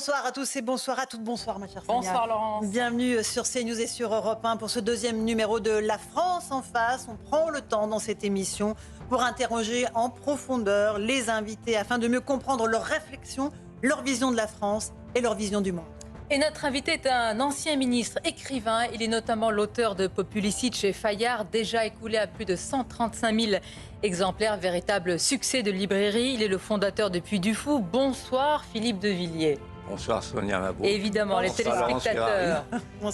Bonsoir à tous et bonsoir à toutes. Bonsoir ma chère Sonia. Bonsoir Laurence. Bienvenue sur CNews et sur Europe 1 pour ce deuxième numéro de La France en face. On prend le temps dans cette émission pour interroger en profondeur les invités afin de mieux comprendre leurs réflexions, leur vision de la France et leur vision du monde. Et notre invité est un ancien ministre, écrivain. Il est notamment l'auteur de Populicide chez Fayard, déjà écoulé à plus de 135 000 exemplaires, véritable succès de librairie. Il est le fondateur de Puy du Fou. Bonsoir Philippe de Villiers. Bonsoir Sonia Mabrouk. Évidemment, les téléspectateurs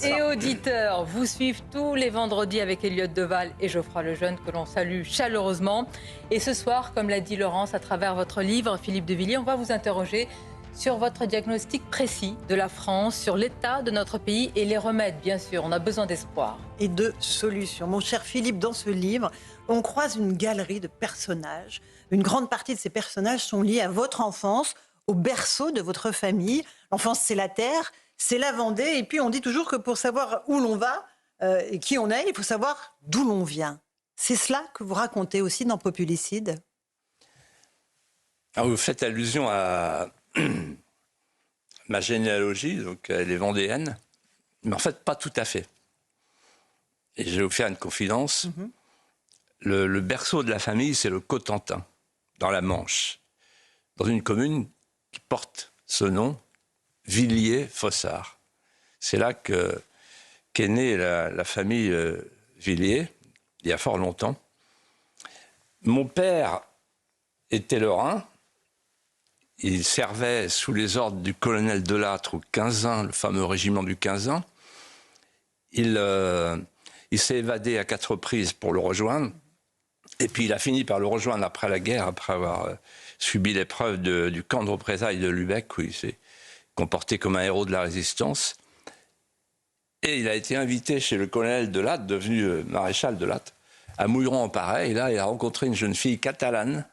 et auditeurs vous suivent tous les vendredis avec Elliot Deval et Geoffroy Lejeune, que l'on salue chaleureusement. Et ce soir, comme l'a dit Laurence, à travers votre livre, Philippe de Villiers, on va vous interroger sur votre diagnostic précis de la France, sur l'état de notre pays et les remèdes, bien sûr. On a besoin d'espoir. Et de solutions. Mon cher Philippe, dans ce livre, on croise une galerie de personnages. Une grande partie de ces personnages sont liés à votre enfance, au berceau de votre famille. L'enfance, c'est la terre, c'est la Vendée. Et puis, on dit toujours que pour savoir où l'on va et qui on est, il faut savoir d'où l'on vient. C'est cela que vous racontez aussi dans Populicide. Alors, vous faites allusion à ma généalogie, donc elle est vendéenne, mais en fait pas tout à fait. Et je vais vous faire une confidence. Le berceau de la famille, c'est le Cotentin, dans la Manche, dans une commune qui porte ce nom, Villiers-Fossard. C'est là qu'est née la famille Villiers, il y a fort longtemps. Mon père était lorrain. Il servait sous les ordres du colonel Delattre au 15 le fameux régiment du 15. Il s'est évadé à 4 reprises pour le rejoindre. Et puis il a fini par le rejoindre après la guerre, après avoir subi l'épreuve du camp de représailles de Lübeck, où il s'est comporté comme un héros de la résistance. Et il a été invité chez le colonel Delattre, devenu maréchal Delattre, à Mouilleron-en-Pareil. Et là, il a rencontré une jeune fille catalane,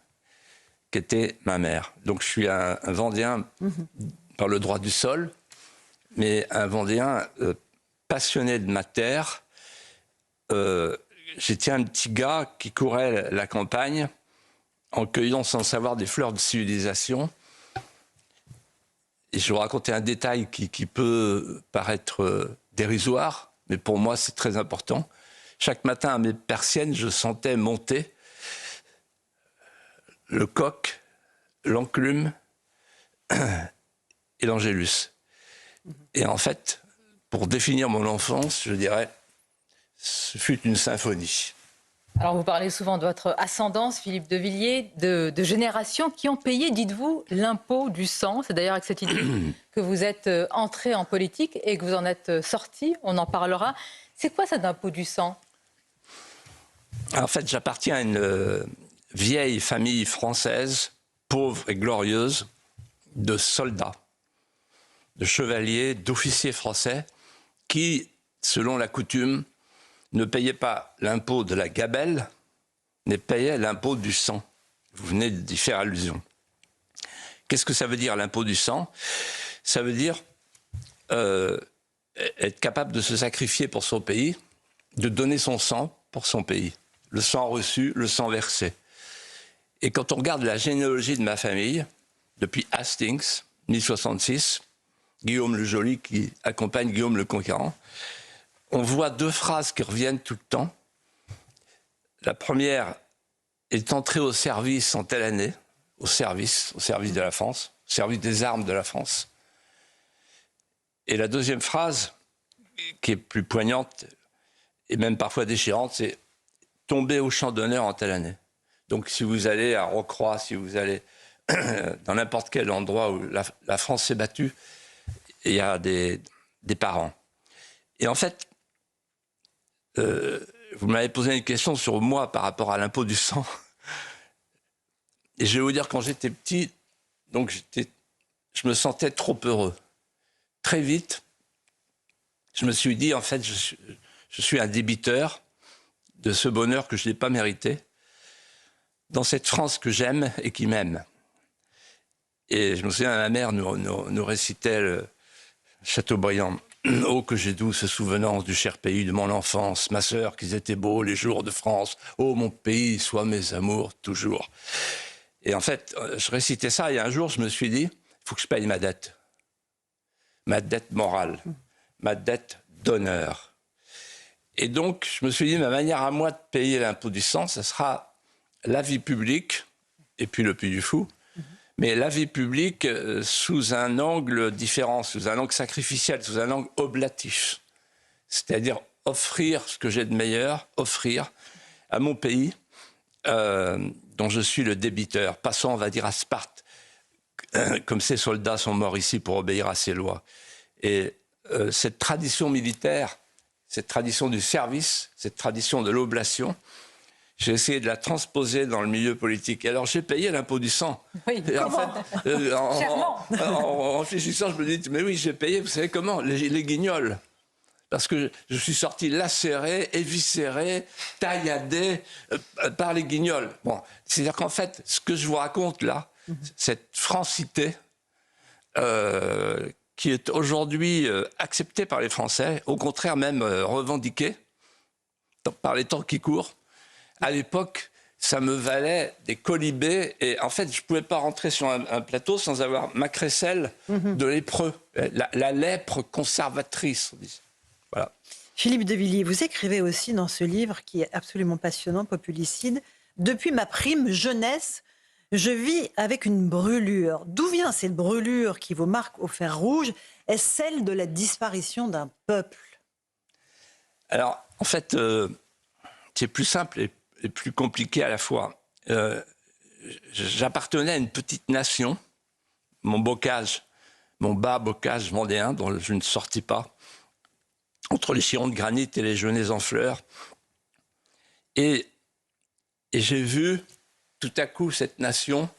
qui était ma mère. Donc je suis un Vendéen par le droit du sol, mais un Vendéen passionné de ma terre. J'étais un petit gars qui courait la campagne en cueillant sans savoir des fleurs de civilisation. Et je vais vous raconter un détail qui peut paraître dérisoire, mais pour moi c'est très important. Chaque matin à mes persiennes, je sentais monter le coq, l'enclume et l'angélus. Et en fait, pour définir mon enfance, je dirais, ce fut une symphonie. Alors vous parlez souvent de votre ascendance, Philippe de Villiers, de générations qui ont payé, dites-vous, l'impôt du sang. C'est d'ailleurs avec cette idée que vous êtes entré en politique et que vous en êtes sorti. On en parlera. C'est quoi cet impôt du sang ? En fait, j'appartiens à une vieille famille française, pauvre et glorieuse, de soldats, de chevaliers, d'officiers français, qui, selon la coutume, ne payaient pas l'impôt de la gabelle, mais payaient l'impôt du sang. Vous venez d'y faire allusion. Qu'est-ce que ça veut dire, l'impôt du sang ? Ça veut dire être capable de se sacrifier pour son pays, de donner son sang pour son pays. Le sang reçu, le sang versé. Et quand on regarde la généalogie de ma famille, depuis Hastings, 1066, Guillaume le Joli qui accompagne Guillaume le Conquérant, on voit 2 phrases qui reviennent tout le temps. La première est entrée au service en telle année, au service de la France, au service des armes de la France. Et la deuxième phrase, qui est plus poignante et même parfois déchirante, c'est tomber au champ d'honneur en telle année. Donc si vous allez à Rocroi, si vous allez dans n'importe quel endroit où la France s'est battue, il y a des parents. Et en fait, vous m'avez posé une question sur moi par rapport à l'impôt du sang. Et je vais vous dire, quand j'étais petit, donc je me sentais trop heureux. Très vite, je me suis dit, en fait, je suis un débiteur de ce bonheur que je n'ai pas mérité, dans cette France que j'aime et qui m'aime. Et je me souviens, ma mère nous récitait le Chateaubriand. « Oh, que j'ai douce souvenance du cher pays de mon enfance, ma sœur, qu'ils étaient beaux les jours de France. Oh, mon pays, sois mes amours toujours. » Et en fait, je récitais ça et un jour, je me suis dit, il faut que je paye ma dette. ma dette morale, ma dette d'honneur. Et donc, je me suis dit, ma manière à moi de payer l'impôt du sang, ce sera la vie publique, et puis le Puy du Fou, mais la vie publique sous un angle différent, sous un angle sacrificiel, sous un angle oblatif. C'est-à-dire offrir ce que j'ai de meilleur, offrir à mon pays, dont je suis le débiteur. Passons, on va dire, à Sparte, comme ces soldats sont morts ici pour obéir à ces lois. Et cette tradition militaire, cette tradition du service, cette tradition de l'oblation, j'ai essayé de la transposer dans le milieu politique. Et alors, j'ai payé l'impôt du sang. Oui, et en comment fait, en réfléchissant, je me dis, mais oui, j'ai payé, vous savez comment, les guignols. Parce que je suis sorti lacéré, éviscéré, tailladé par les guignols. Bon, c'est-à-dire qu'en fait, ce que je vous raconte là, cette francité qui est aujourd'hui acceptée par les Français, au contraire même revendiquée par les temps qui courent, à l'époque, ça me valait des colibés. Et en fait, je ne pouvais pas rentrer sur un plateau sans avoir ma crécelle de lépreux. La lèpre conservatrice, on dit. Voilà. Philippe de Villiers, vous écrivez aussi dans ce livre qui est absolument passionnant, Populicide, « Depuis ma prime jeunesse, je vis avec une brûlure. D'où vient cette brûlure qui vous marque au fer rouge? Est-ce celle de la disparition d'un peuple ?» Alors, en fait, c'est plus simple et plus compliqué à la fois. J'appartenais à une petite nation, mon bocage, mon bas bocage vendéen, dont je ne sortis pas, entre les chirons de granit et les genêts en fleurs. Et j'ai vu tout à coup cette nation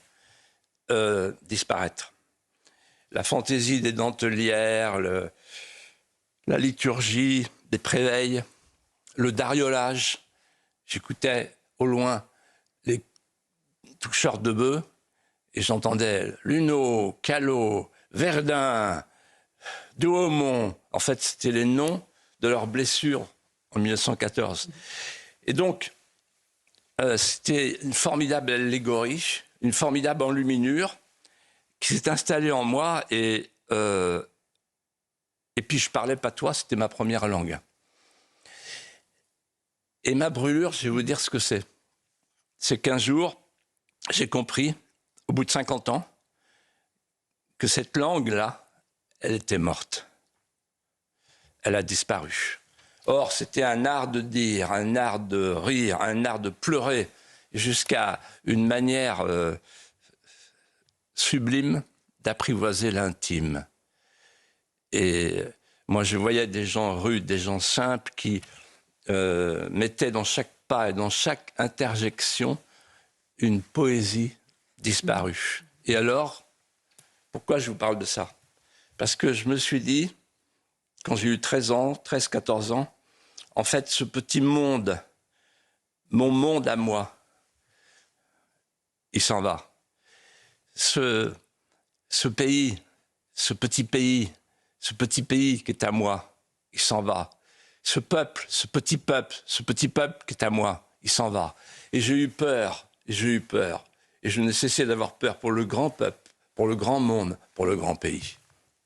disparaître. La fantaisie des dentelières, la liturgie des préveilles, le dariolage. J'écoutais au loin les toucheurs de bœufs et j'entendais Luneau, Callot, Verdun, de Haumont. En fait, c'était les noms de leurs blessures en 1914. Et donc, c'était une formidable allégorie, une formidable enluminure qui s'est installée en moi et puis je parlais patois, c'était ma première langue. Et ma brûlure, je vais vous dire ce que c'est. C'est qu'un jour, j'ai compris, au bout de 50 ans, que cette langue-là, elle était morte. Elle a disparu. Or, c'était un art de dire, un art de rire, un art de pleurer, jusqu'à une manière sublime d'apprivoiser l'intime. Et moi, je voyais des gens rudes, des gens simples qui mettaient dans chaque pas et dans chaque interjection une poésie disparue. Et alors, pourquoi je vous parle de ça? Parce que je me suis dit, quand j'ai eu 13-14 ans, en fait, ce petit monde, mon monde à moi, il s'en va. Ce pays, ce petit pays qui est à moi, il s'en va. Ce petit peuple qui est à moi, il s'en va. Et j'ai eu peur, et je n'ai cessé d'avoir peur pour le grand peuple, pour le grand monde, pour le grand pays.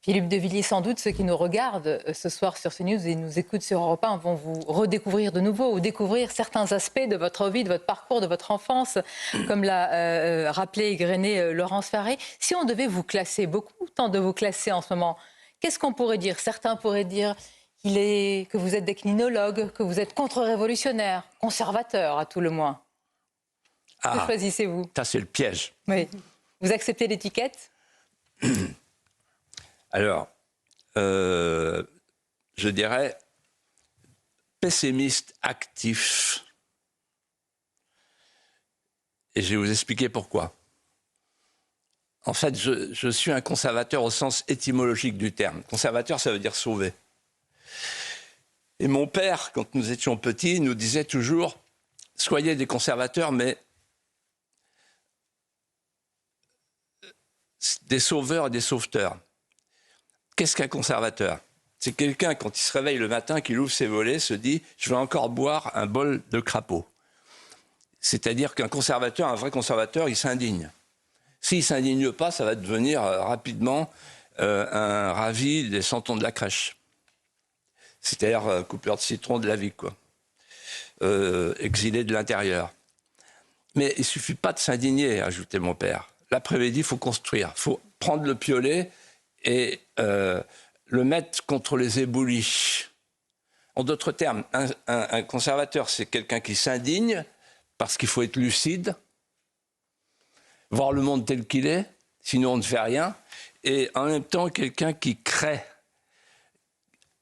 Philippe de Villiers, sans doute, ceux qui nous regardent ce soir sur CNews et nous écoutent sur Europe 1 vont vous redécouvrir de nouveau ou découvrir certains aspects de votre vie, de votre parcours, de votre enfance, comme l'a rappelé et égrené Laurence Farré. Si on devait vous classer, beaucoup tentent de vous classer en ce moment, qu'est-ce qu'on pourrait dire? Certains pourraient dire que vous êtes déclinologue, que vous êtes contre-révolutionnaire, conservateur à tout le moins. Que choisissez-vous? Ça, c'est le piège. Oui. Vous acceptez l'étiquette? Alors, je dirais pessimiste actif. Et je vais vous expliquer pourquoi. En fait, je suis un conservateur au sens étymologique du terme. Conservateur, ça veut dire sauver. Et mon père, quand nous étions petits, nous disait toujours « Soyez des conservateurs, mais des sauveurs et des sauveteurs ». Qu'est-ce qu'un conservateur? C'est quelqu'un, quand il se réveille le matin, qu'il ouvre ses volets, se dit « Je vais encore boire un bol de crapaud ». C'est-à-dire qu'un conservateur, un vrai conservateur, il s'indigne. S'il ne s'indigne pas, ça va devenir rapidement un ravi des santons de la crèche. C'est-à-dire coupeur de citron de la vie, quoi. Exilé de l'intérieur. Mais il ne suffit pas de s'indigner, ajoutait mon père. L'après-midi, il faut construire. Il faut prendre le piolet et le mettre contre les éboulis. En d'autres termes, un conservateur, c'est quelqu'un qui s'indigne parce qu'il faut être lucide, voir le monde tel qu'il est, sinon on ne fait rien, et en même temps quelqu'un qui crée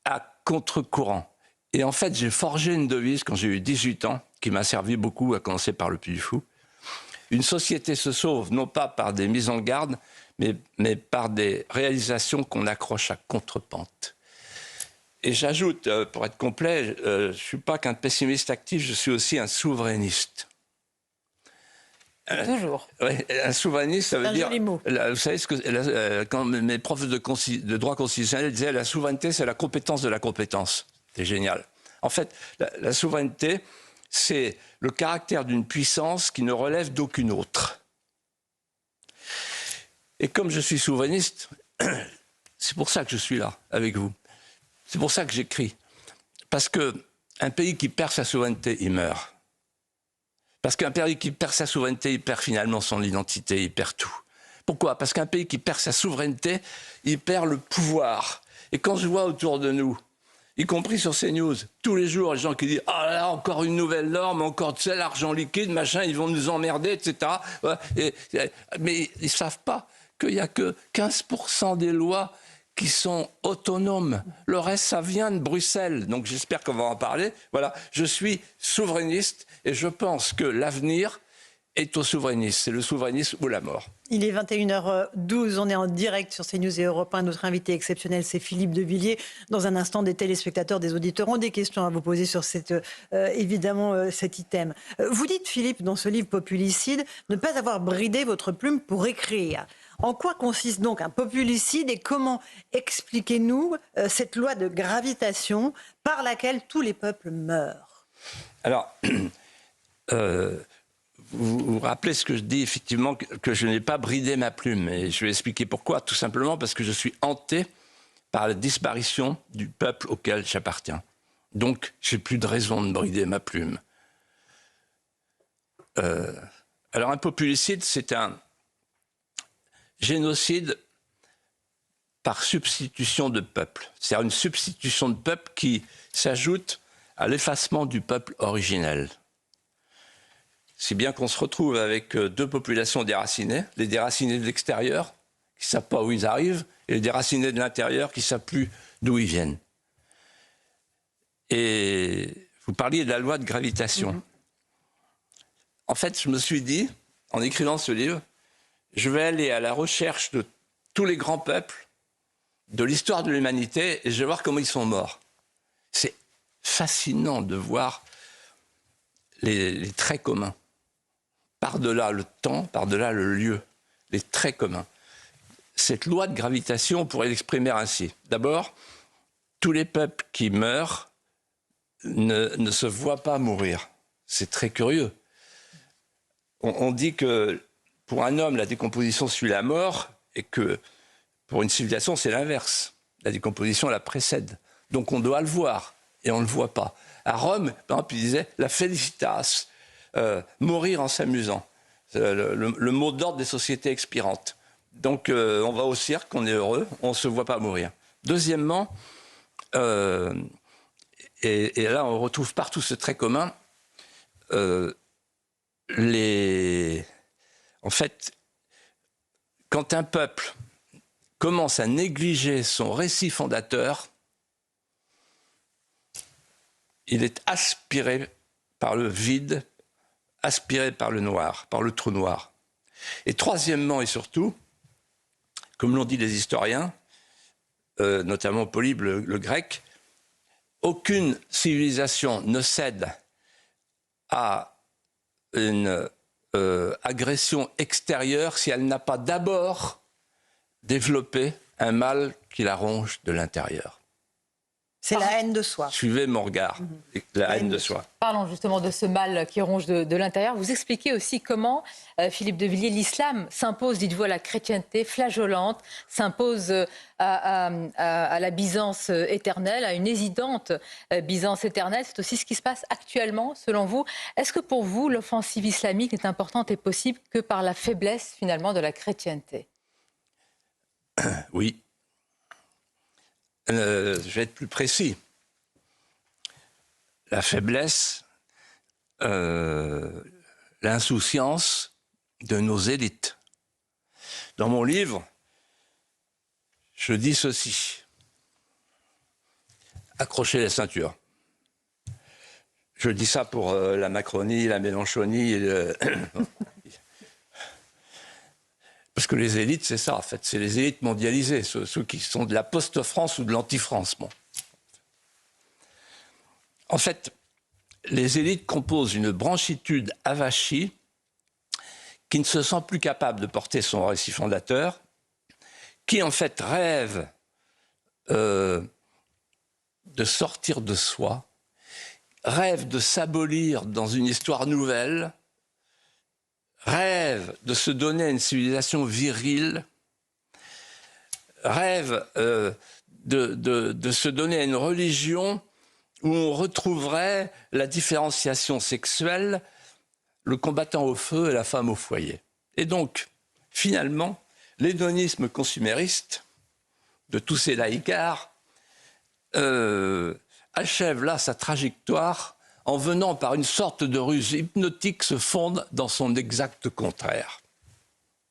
à contre-courant. Et en fait, j'ai forgé une devise quand j'ai eu 18 ans, qui m'a servi beaucoup, à commencer par le Puy du Fou. Une société se sauve non pas par des mises en garde, mais par des réalisations qu'on accroche à contre-pente. Et j'ajoute, pour être complet, je ne suis pas qu'un pessimiste actif, je suis aussi un souverainiste. Toujours. Ouais, un souverainiste, ça veut dire... Joli mot. Vous savez, quand mes profs de droit constitutionnel disaient la souveraineté, c'est la compétence de la compétence. C'est génial. En fait, la souveraineté, c'est le caractère d'une puissance qui ne relève d'aucune autre. Et comme je suis souverainiste, c'est pour ça que je suis là, avec vous. C'est pour ça que j'écris. Parce qu'un pays qui perd sa souveraineté, il meurt. Parce qu'un pays qui perd sa souveraineté, il perd finalement son identité, il perd tout. Pourquoi? Parce qu'un pays qui perd sa souveraineté, il perd le pouvoir. Et quand je vois autour de nous, y compris sur CNews, tous les jours, les gens qui disent « Ah là, encore une nouvelle norme, encore de l'argent liquide, machin, ils vont nous emmerder, etc. » Mais ils ne savent pas qu'il n'y a que 15% des lois qui sont autonomes. Le reste, ça vient de Bruxelles. Donc j'espère qu'on va en parler. Voilà, je suis souverainiste et je pense que l'avenir est au souverainisme. C'est le souverainisme ou la mort. Il est 21h12, on est en direct sur CNews et Europe 1. Notre invité exceptionnel, c'est Philippe de Villiers. Dans un instant, des téléspectateurs, des auditeurs ont des questions à vous poser sur évidemment cet item. Vous dites, Philippe, dans ce livre Populicide, ne pas avoir bridé votre plume pour écrire. En quoi consiste donc un populicide et comment expliquez-nous cette loi de gravitation par laquelle tous les peuples meurent? Alors, vous rappelez ce que je dis, effectivement, que je n'ai pas bridé ma plume. Et je vais expliquer pourquoi. Tout simplement parce que je suis hanté par la disparition du peuple auquel j'appartiens. Donc, j'ai plus de raison de brider ma plume. Alors, un populicide, c'est un génocide par substitution de peuple. C'est-à-dire une substitution de peuple qui s'ajoute à l'effacement du peuple originel. Si bien qu'on se retrouve avec deux populations déracinées, les déracinés de l'extérieur, qui ne savent pas où ils arrivent, et les déracinés de l'intérieur, qui ne savent plus d'où ils viennent. Et vous parliez de la loi de gravitation. En fait, je me suis dit, en écrivant ce livre, je vais aller à la recherche de tous les grands peuples de l'histoire de l'humanité et je vais voir comment ils sont morts. C'est fascinant de voir les traits communs. Par-delà le temps, par-delà le lieu, les traits communs. Cette loi de gravitation, on pourrait l'exprimer ainsi. D'abord, tous les peuples qui meurent ne se voient pas mourir. C'est très curieux. On dit que pour un homme, la décomposition suit la mort et que pour une civilisation, c'est l'inverse. La décomposition la précède. Donc on doit le voir et on ne le voit pas. À Rome, par exemple, il disait « la felicitas », mourir en s'amusant. Le mot d'ordre des sociétés expirantes. Donc on va au cirque, on est heureux, on ne se voit pas mourir. Deuxièmement, et là on retrouve partout ce trait commun, en fait, quand un peuple commence à négliger son récit fondateur, il est aspiré par le vide, aspiré par le noir, par le trou noir. Et troisièmement et surtout, comme l'ont dit les historiens, notamment Polybe le grec, aucune civilisation ne cède à une agression extérieure si elle n'a pas d'abord développé un mal qui la ronge de l'intérieur. C'est la haine de soi. Suivez mon regard, la haine de soi. Parlons justement de ce mal qui ronge de l'intérieur. Vous expliquez aussi comment, Philippe de Villiers, l'islam s'impose, dites-vous, à la chrétienté flageolante, s'impose à la Byzance éternelle, à une hésidante Byzance éternelle. C'est aussi ce qui se passe actuellement, selon vous. Est-ce que pour vous, l'offensive islamique n'est importante et possible que par la faiblesse, finalement, de la chrétienté? Oui. Je vais être plus précis. La faiblesse, l'insouciance de nos élites. Dans mon livre, je dis ceci. Accrochez les ceintures. Je dis ça pour la Macronie, la Mélenchonie. Parce que les élites, c'est ça, en fait. C'est les élites mondialisées, ceux qui sont de la post-France ou de l'anti-France. Bon. En fait, les élites composent une branchitude avachie qui ne se sent plus capable de porter son récit fondateur, qui en fait rêve de sortir de soi, rêve de s'abolir dans une histoire nouvelle, rêve de se donner à une civilisation virile, rêve de se donner à une religion où on retrouverait la différenciation sexuelle, le combattant au feu et la femme au foyer. Et donc, finalement, l'hédonisme consumériste de tous ces laïcards achève là sa trajectoire en venant par une sorte de ruse hypnotique se fondre dans son exact contraire.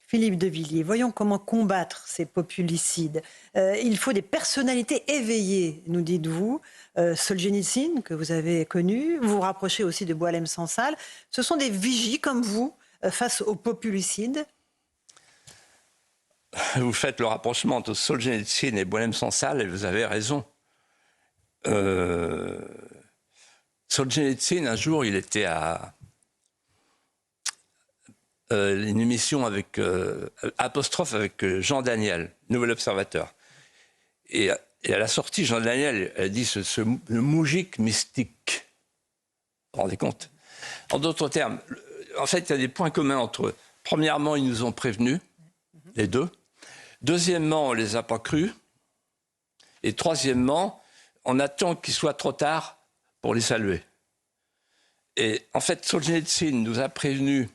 Philippe de Villiers, voyons comment combattre ces populicides. Il faut des personnalités éveillées, nous dites-vous. Solzhenitsyn, que vous avez connu, vous vous rapprochez aussi de Boualem Sansal. Ce sont des vigies comme vous face aux populicides. Vous faites le rapprochement entre Solzhenitsyn et Boualem Sansal et vous avez raison. Solzhenitsyn, un jour, il était à une émission avec apostrophe avec Jean Daniel, Nouvel Observateur. Et à la sortie, Jean Daniel a dit le moujik mystique. Vous vous rendez compte? En d'autres termes, en fait, il y a des points communs entre eux. Premièrement, ils nous ont prévenus, les deux. Deuxièmement, on ne les a pas crus. Et troisièmement, on attend qu'il soit trop tard pour les saluer. Et en fait, Solzhenitsyn nous a prévenus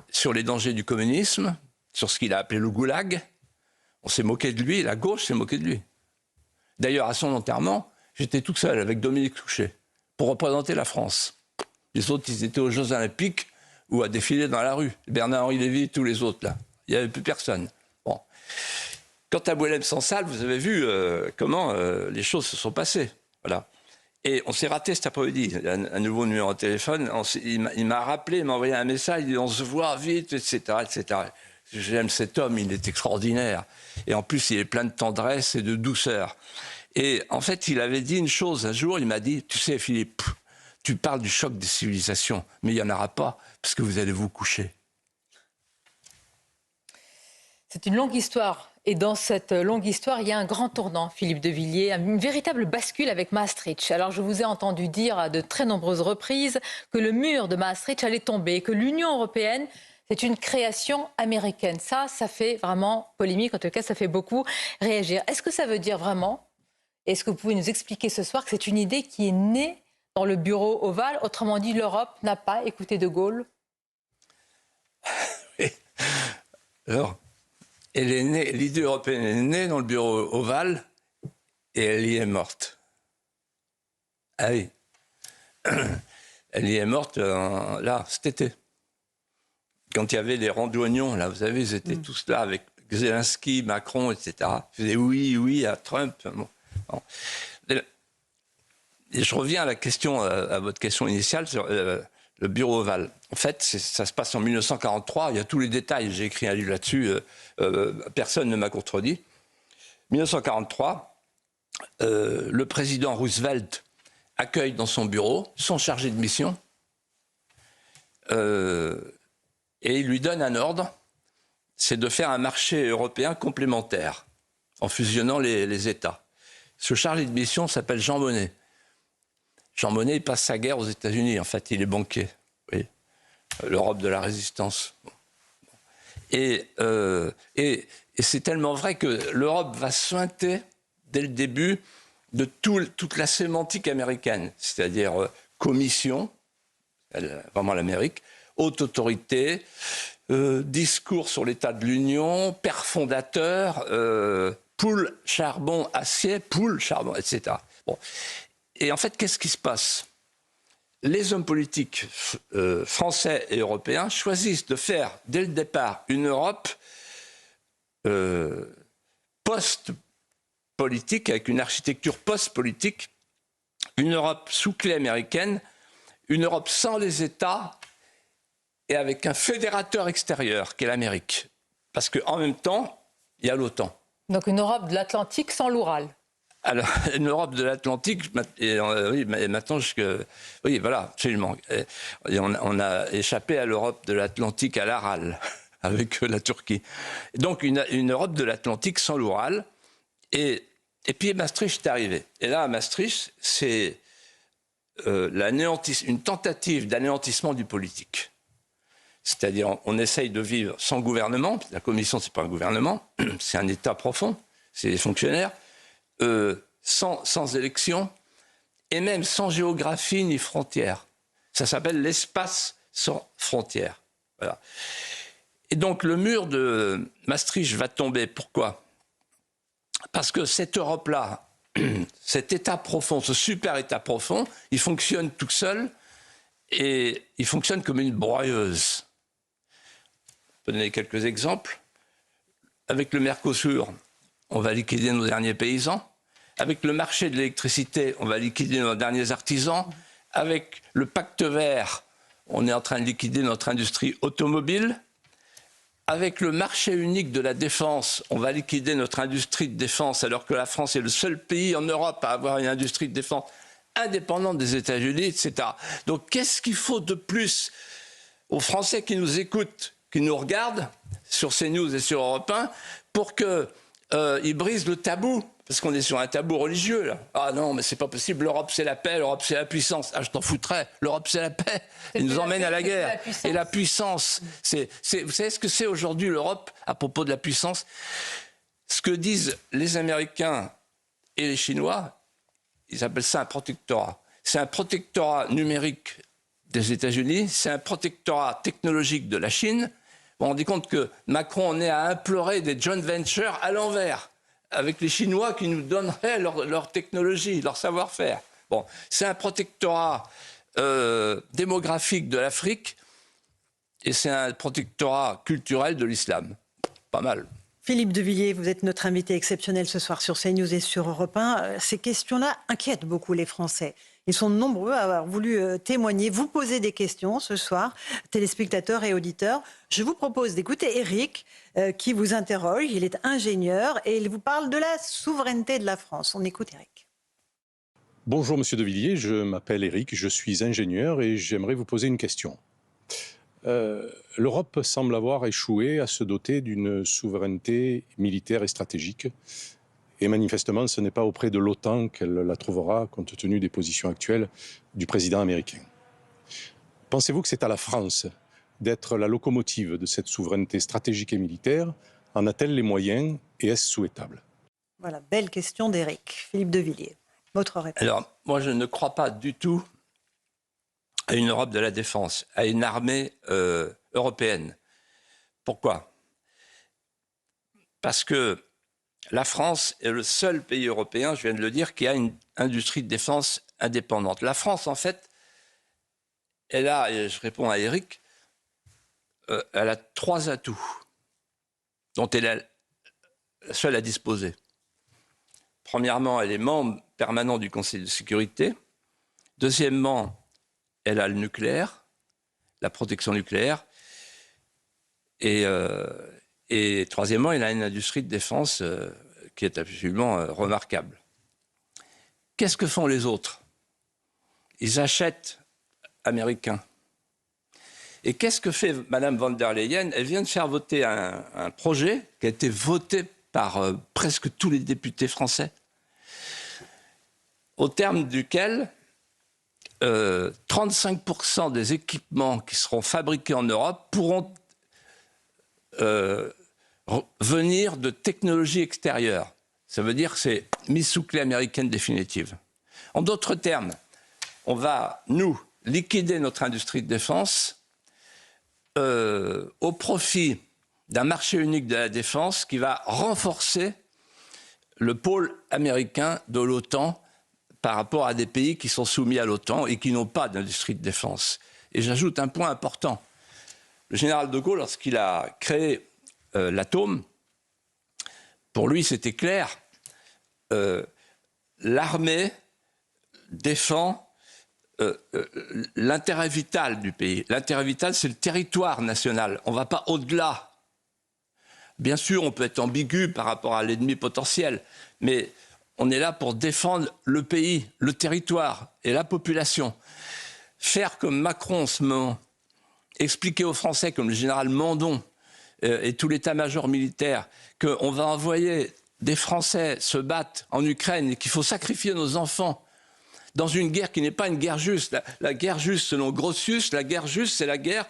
sur les dangers du communisme, sur ce qu'il a appelé le goulag. On s'est moqué de lui, la gauche s'est moquée de lui. D'ailleurs, à son enterrement, j'étais tout seul avec Dominique Touchet pour représenter la France. Les autres, ils étaient aux Jeux Olympiques ou à défiler dans la rue. Bernard-Henri Lévy, tous les autres, là. Il n'y avait plus personne. Bon. Quant à Boualem Sansal, vous avez vu comment les choses se sont passées. Voilà. Et on s'est raté cet après-midi. Un nouveau numéro de téléphone. Il m'a rappelé, il m'a envoyé un message. Il dit on se voit vite, etc., etc. J'aime cet homme, il est extraordinaire. Et en plus, il est plein de tendresse et de douceur. Et en fait, il avait dit une chose un jour. Il m'a dit, tu sais, Philippe, tu parles du choc des civilisations, mais il n'y en aura pas parce que vous allez vous coucher. C'est une longue histoire. Et dans cette longue histoire, il y a un grand tournant, Philippe de Villiers, une véritable bascule avec Maastricht. Alors, je vous ai entendu dire à de très nombreuses reprises que le mur de Maastricht allait tomber, que l'Union européenne, c'est une création américaine. Ça fait vraiment polémique, en tout cas, ça fait beaucoup réagir. Est-ce que ça veut dire vraiment, est-ce que vous pouvez nous expliquer ce soir que c'est une idée qui est née dans le bureau ovale? Autrement dit, l'Europe n'a pas écouté de Gaulle? Oui. Alors, l'idée européenne est née dans le bureau ovale et elle y est morte. Ah oui. Elle y est morte là, cet été. Quand il y avait les rands-douanions, là, vous savez, ils étaient tous là avec Zelensky, Macron, etc. Ils disaient oui, oui à Trump. Bon. Et je reviens à la question, à votre question initiale sur le bureau ovale. En fait, ça se passe en 1943. Il y a tous les détails. J'ai écrit un livre là-dessus. Personne ne m'a contredit. 1943, le président Roosevelt accueille dans son bureau son chargé de mission et il lui donne un ordre, c'est de faire un marché européen complémentaire en fusionnant les États. Ce chargé de mission s'appelle Jean Monnet. Jean Monnet, il passe sa guerre aux États-Unis. En fait, il est banquier. Oui. L'Europe de la résistance. Et c'est tellement vrai que l'Europe va suinter, dès le début, de toute la sémantique américaine. C'est-à-dire commission, vraiment l'Amérique, haute autorité, discours sur l'état de l'Union, père fondateur, poule, charbon, acier, poule, charbon, etc. Bon. Et en fait, qu'est-ce qui se passe ? Les hommes politiques français et européens choisissent de faire, dès le départ, une Europe post-politique, avec une architecture post-politique, une Europe sous clé américaine, une Europe sans les États et avec un fédérateur extérieur, qui est l'Amérique. Parce qu'en même temps, il y a l'OTAN. Donc une Europe de l'Atlantique sans l'Oural. Alors, une Europe de l'Atlantique, oui, maintenant, oui, voilà, absolument. Et on a échappé à l'Europe de l'Atlantique à l'Aral, avec la Turquie. Donc, une Europe de l'Atlantique sans l'Oural. Et puis, Maastricht est arrivé. Et là, à Maastricht, c'est une tentative d'anéantissement du politique. C'est-à-dire, on essaye de vivre sans gouvernement. La Commission, ce n'est pas un gouvernement, c'est un État profond, c'est des fonctionnaires. Sans élection, et même sans géographie ni frontières. Ça s'appelle l'espace sans frontières. Voilà. Et donc le mur de Maastricht va tomber. Pourquoi ? Parce que cette Europe-là, cet État profond, ce super État profond, il fonctionne tout seul, et il fonctionne comme une broyeuse. Je peux donner quelques exemples. Avec le Mercosur, on va liquider nos derniers paysans. Avec le marché de l'électricité, on va liquider nos derniers artisans. Avec le pacte vert, on est en train de liquider notre industrie automobile. Avec le marché unique de la défense, on va liquider notre industrie de défense, alors que la France est le seul pays en Europe à avoir une industrie de défense indépendante des États-Unis, etc. Donc qu'est-ce qu'il faut de plus aux Français qui nous écoutent, qui nous regardent sur CNews et sur Europe 1, pour qu'ils brisent le tabou? Parce qu'on est sur un tabou religieux, là. Ah non, mais c'est pas possible, l'Europe c'est la paix, l'Europe c'est la puissance. Ah, je t'en foutrais, l'Europe c'est la paix. Il nous emmène à la guerre. Et la puissance, vous savez ce que c'est aujourd'hui l'Europe à propos de la puissance? Ce que disent les Américains et les Chinois, ils appellent ça un protectorat. C'est un protectorat numérique des États-Unis, c'est un protectorat technologique de la Chine. Vous vous rendez compte que Macron en est à implorer des joint ventures à l'envers, avec les Chinois qui nous donneraient leur technologie, leur savoir-faire. Bon, c'est un protectorat démographique de l'Afrique et c'est un protectorat culturel de l'islam. Pas mal. Philippe de Villiers, vous êtes notre invité exceptionnel ce soir sur CNews et sur Europe 1. Ces questions-là inquiètent beaucoup les Français. Ils sont nombreux à avoir voulu témoigner, vous poser des questions ce soir, téléspectateurs et auditeurs. Je vous propose d'écouter Eric qui vous interroge. Il est ingénieur et il vous parle de la souveraineté de la France. On écoute Eric. Bonjour Monsieur de Villiers, je m'appelle Eric, je suis ingénieur et j'aimerais vous poser une question. L'Europe semble avoir échoué à se doter d'une souveraineté militaire et stratégique. Et manifestement, ce n'est pas auprès de l'OTAN qu'elle la trouvera, compte tenu des positions actuelles du président américain. Pensez-vous que c'est à la France d'être la locomotive de cette souveraineté stratégique et militaire? En a-t-elle les moyens et est-ce souhaitable? Voilà, belle question d'Éric. Philippe de Villiers, votre réponse. Alors, moi, je ne crois pas du tout à une Europe de la défense, à une armée européenne. Pourquoi? Parce que la France est le seul pays européen, je viens de le dire, qui a une industrie de défense indépendante. La France, en fait, elle a, et je réponds à Eric, elle a 3 atouts dont elle est la seule à disposer. Premièrement, elle est membre permanent du Conseil de sécurité. Deuxièmement, elle a le nucléaire, la protection nucléaire. Et troisièmement, elle a une industrie de défense qui est absolument remarquable. Qu'est-ce que font les autres? Ils achètent américains. Et qu'est-ce que fait Mme von der Leyen? Elle vient de faire voter un projet qui a été voté par presque tous les députés français au terme duquel 35% des équipements qui seront fabriqués en Europe pourront venir de technologies extérieures. Ça veut dire que c'est mise sous clé américaine définitive. En d'autres termes, on va, nous, liquider notre industrie de défense au profit d'un marché unique de la défense qui va renforcer le pôle américain de l'OTAN par rapport à des pays qui sont soumis à l'OTAN et qui n'ont pas d'industrie de défense. Et j'ajoute un point important. Le général de Gaulle, lorsqu'il a créé l'atome, pour lui, c'était clair. L'armée défend l'intérêt vital du pays. L'intérêt vital, c'est le territoire national. On ne va pas au-delà. Bien sûr, on peut être ambigu par rapport à l'ennemi potentiel, mais on est là pour défendre le pays, le territoire et la population. Faire comme Macron en ce moment, expliquer aux Français, comme le général Mandon et tout l'état-major militaire, qu'on va envoyer des Français se battre en Ukraine et qu'il faut sacrifier nos enfants dans une guerre qui n'est pas une guerre juste. La guerre juste, selon Grotius, la guerre juste, c'est la guerre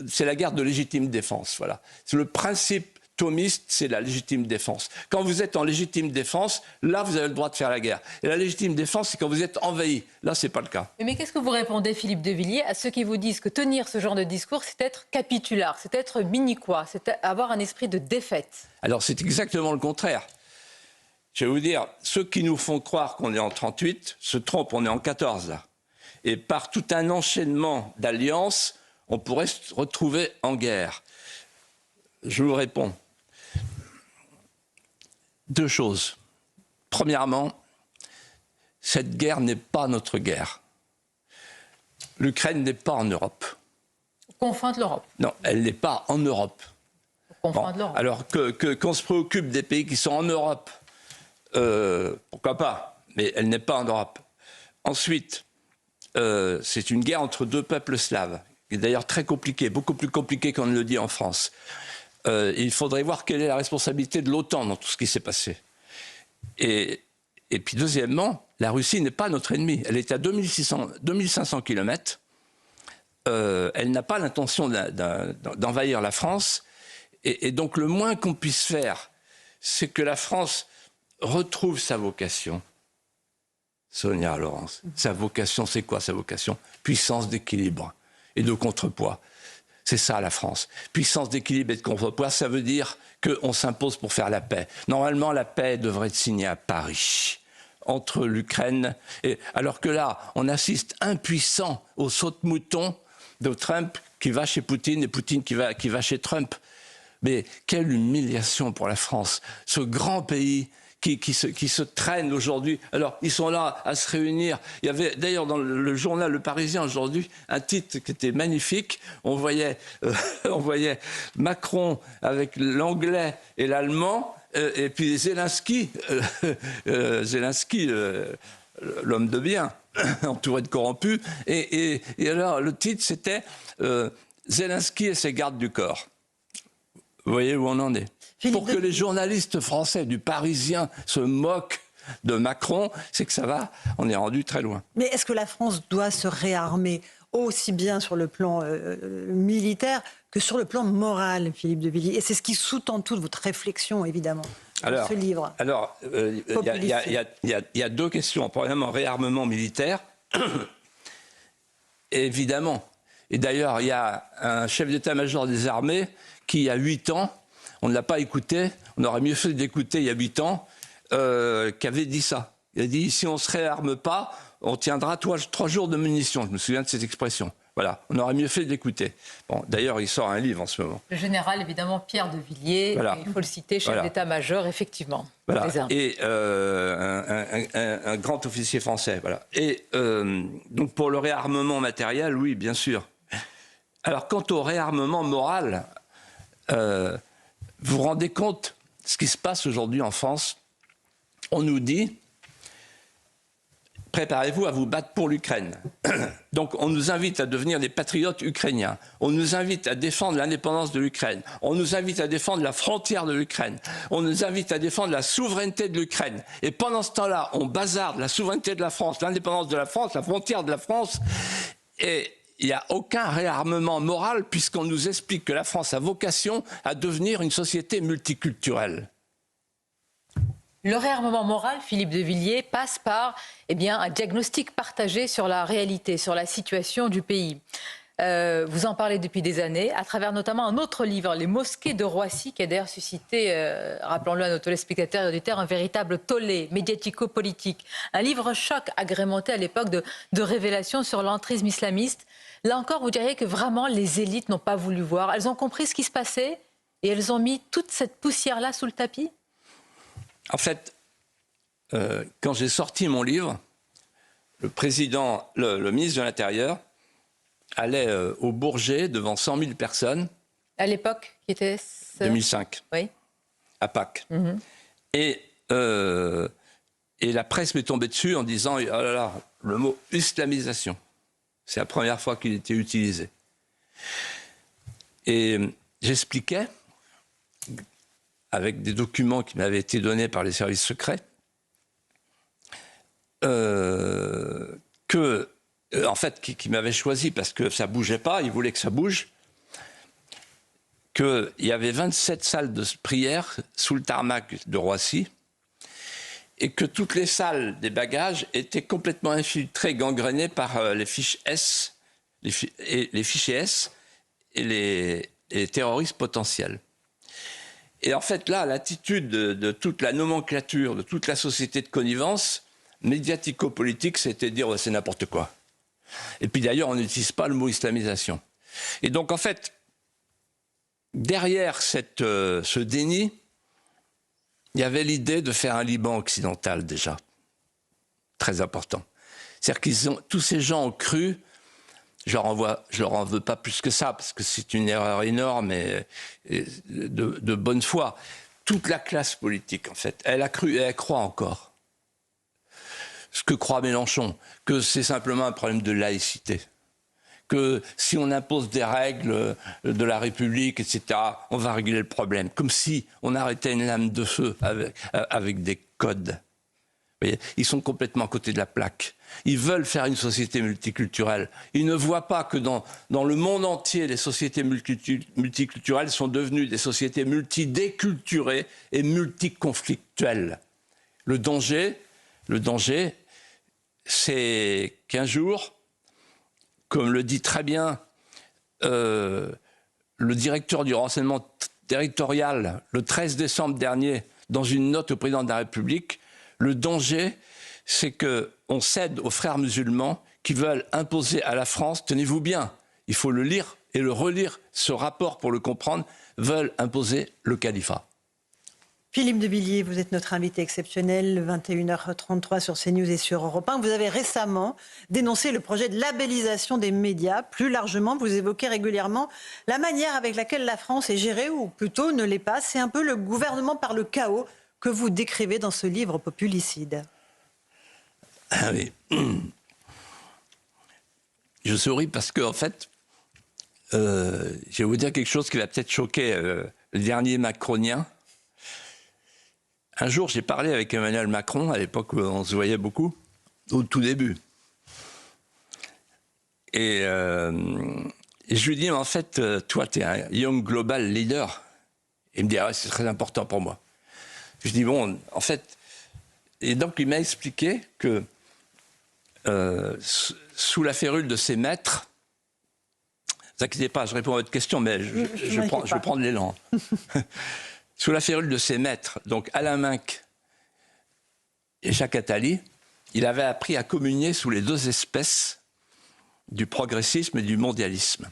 c'est la guerre de légitime défense. Voilà. C'est le principe thomiste, c'est la légitime défense. Quand vous êtes en légitime défense, là, vous avez le droit de faire la guerre. Et la légitime défense, c'est quand vous êtes envahi. Là, c'est pas le cas. Mais qu'est-ce que vous répondez, Philippe de Villiers, à ceux qui vous disent que tenir ce genre de discours, c'est être capitulard, c'est être mini-quoi, c'est avoir un esprit de défaite? Alors, c'est exactement le contraire. Je vais vous dire, ceux qui nous font croire qu'on est en 38 se trompent, on est en 14, là. Et par tout un enchaînement d'alliances, on pourrait se retrouver en guerre. Je vous réponds. Deux choses. Premièrement, cette guerre n'est pas notre guerre. L'Ukraine n'est pas en Europe. Confronte l'Europe. Non, elle n'est pas en Europe. Confronte l'Europe. Alors qu'on se préoccupe des pays qui sont en Europe, pourquoi pas, mais elle n'est pas en Europe. Ensuite, c'est une guerre entre deux peuples slaves, qui est d'ailleurs très compliquée, beaucoup plus compliquée qu'on ne le dit en France. Il faudrait voir quelle est la responsabilité de l'OTAN dans tout ce qui s'est passé. Et puis deuxièmement, la Russie n'est pas notre ennemi. Elle est à 2500 km. Elle n'a pas l'intention d'envahir la France. Et donc le moins qu'on puisse faire, c'est que la France retrouve sa vocation. Sonia Laurence, sa vocation, c'est quoi sa vocation? Puissance d'équilibre et de contrepoids. C'est ça la France. Puissance d'équilibre et de contrepoids, ça veut dire qu'on s'impose pour faire la paix. Normalement, la paix devrait être signée à Paris, entre l'Ukraine et... Alors que là, on assiste impuissant au saute-mouton de Trump qui va chez Poutine et Poutine qui va chez Trump. Mais quelle humiliation pour la France, ce grand pays qui se traînent aujourd'hui. Alors, ils sont là à se réunir. Il y avait d'ailleurs dans le journal Le Parisien aujourd'hui un titre qui était magnifique. On voyait Macron avec l'anglais et l'allemand, et puis Zelensky, l'homme de bien, entouré de corrompus. Et alors, le titre, c'était Zelensky et ses gardes du corps. Vous voyez où on en est. Pour que les journalistes français du Parisien se moquent de Macron, c'est que ça va, on est rendu très loin. Mais est-ce que la France doit se réarmer aussi bien sur le plan militaire que sur le plan moral, Philippe de Villiers? Et c'est ce qui sous-tend toute votre réflexion, évidemment, dans ce livre. Alors, il y a deux questions. Premièrement, réarmement militaire, évidemment. Et d'ailleurs, il y a un chef d'état-major des armées qui, il y a 8 ans, on ne l'a pas écouté, on aurait mieux fait d'écouter il y a 8 ans, qui avait dit ça. Il a dit, si on ne se réarme pas, on tiendra 3 jours de munitions. Je me souviens de cette expression. Voilà, on aurait mieux fait d'écouter. Bon, d'ailleurs, il sort un livre en ce moment. Le général, évidemment, Pierre de Villiers, voilà. Il faut le citer, chef d'état-major, effectivement. Voilà. Et un grand officier français. Voilà. Et donc, pour le réarmement matériel, oui, bien sûr. Alors, quant au réarmement moral, vous vous rendez compte de ce qui se passe aujourd'hui en France? On nous dit, préparez-vous à vous battre pour l'Ukraine. Donc on nous invite à devenir des patriotes ukrainiens. On nous invite à défendre l'indépendance de l'Ukraine. On nous invite à défendre la frontière de l'Ukraine. On nous invite à défendre la souveraineté de l'Ukraine. Et pendant ce temps-là, on bazarde la souveraineté de la France, l'indépendance de la France, la frontière de la France. Et il n'y a aucun réarmement moral puisqu'on nous explique que la France a vocation à devenir une société multiculturelle. Le réarmement moral, Philippe de Villiers, passe par un diagnostic partagé sur la réalité, sur la situation du pays. Vous en parlez depuis des années, à travers notamment un autre livre, Les mosquées de Roissy, qui a d'ailleurs suscité, rappelons-le à nos téléspectateurs et auditeurs, un véritable tollé médiatico-politique. Un livre choc agrémenté à l'époque de révélations sur l'entrisme islamiste. Là encore, vous diriez que vraiment les élites n'ont pas voulu voir. Elles ont compris ce qui se passait et elles ont mis toute cette poussière-là sous le tapis? En fait, quand j'ai sorti mon livre, le ministre de l'Intérieur allait au Bourget devant 100 000 personnes. À l'époque, qui était 2005, oui. À Pâques. Et la presse m'est tombée dessus en disant « Oh là là, le mot « islamisation ». C'est la première fois qu'il était utilisé. Et j'expliquais, avec des documents qui m'avaient été donnés par les services secrets, qui m'avaient choisi parce que ça ne bougeait pas, ils voulaient que ça bouge, qu'il y avait 27 salles de prière sous le tarmac de Roissy et que toutes les salles des bagages étaient complètement infiltrées, gangrénées par les fiches S, les fichiers S et les terroristes potentiels. Et en fait, là, l'attitude de toute la nomenclature, de toute la société de connivence médiatico-politique, c'était de dire oh, c'est n'importe quoi. Et puis d'ailleurs, on n'utilise pas le mot islamisation. Et donc, en fait, derrière ce déni, il y avait l'idée de faire un Liban occidental déjà. Très important. C'est-à-dire que tous ces gens ont cru. Je leur en veux pas plus que ça, parce que c'est une erreur énorme et de bonne foi. Toute la classe politique, en fait, elle a cru et elle croit encore. Ce que croit Mélenchon, que c'est simplement un problème de laïcité. Que si on impose des règles de la République, etc., on va régler le problème. Comme si on arrêtait une lame de feu avec des codes. Vous voyez, ils sont complètement à côté de la plaque. Ils veulent faire une société multiculturelle. Ils ne voient pas que dans le monde entier, les sociétés multiculturelles sont devenues des sociétés multidéculturées et multiconflictuelles. Le danger, c'est qu'un jour, comme le dit très bien le directeur du renseignement territorial, le 13 décembre dernier, dans une note au président de la République, le danger, c'est qu'on cède aux frères musulmans qui veulent imposer à la France, tenez-vous bien, il faut le lire et le relire, ce rapport pour le comprendre, veulent imposer le califat. Philippe de Villiers, vous êtes notre invité exceptionnel, 21h33 sur CNews et sur Europe 1. Vous avez récemment dénoncé le projet de labellisation des médias. Plus largement, vous évoquez régulièrement la manière avec laquelle la France est gérée, ou plutôt ne l'est pas. C'est un peu le gouvernement par le chaos que vous décrivez dans ce livre populicide. Ah oui. Je souris parce que, en fait, je vais vous dire quelque chose qui va peut-être choquer le dernier macronien. Un jour, j'ai parlé avec Emmanuel Macron, à l'époque où on se voyait beaucoup, au tout début. Et je lui dis, en fait, toi, tu es un young global leader. Il me dit, ah, c'est très important pour moi. Je dis, bon, en fait... Et donc, il m'a expliqué que sous la férule de ses maîtres, ne vous inquiétez pas, je réponds à votre question, mais je vais prendre l'élan. Sous la férule de ses maîtres, donc Alain Minc et Jacques Attali, il avait appris à communier sous les deux espèces du progressisme et du mondialisme.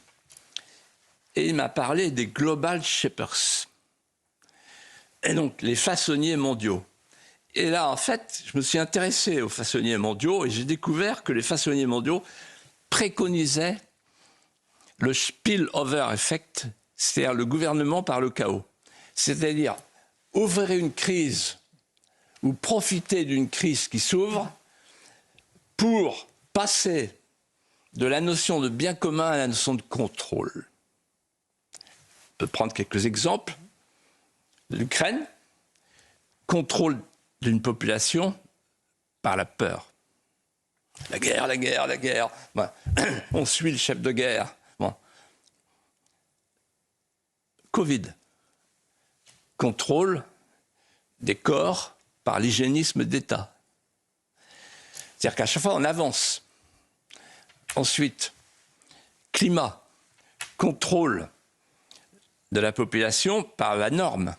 Et il m'a parlé des global shapers. Et donc, les façonniers mondiaux. Et là, en fait, je me suis intéressé aux façonniers mondiaux et j'ai découvert que les façonniers mondiaux préconisaient le spillover effect, c'est-à-dire le gouvernement par le chaos. C'est-à-dire ouvrir une crise ou profiter d'une crise qui s'ouvre pour passer de la notion de bien commun à la notion de contrôle. On peut prendre quelques exemples. L'Ukraine, contrôle d'une population par la peur. La guerre, la guerre, la guerre. Bon, on suit le chef de guerre. Bon. Covid, contrôle des corps par l'hygiénisme d'État. C'est-à-dire qu'à chaque fois, on avance. Ensuite, climat, contrôle de la population par la norme.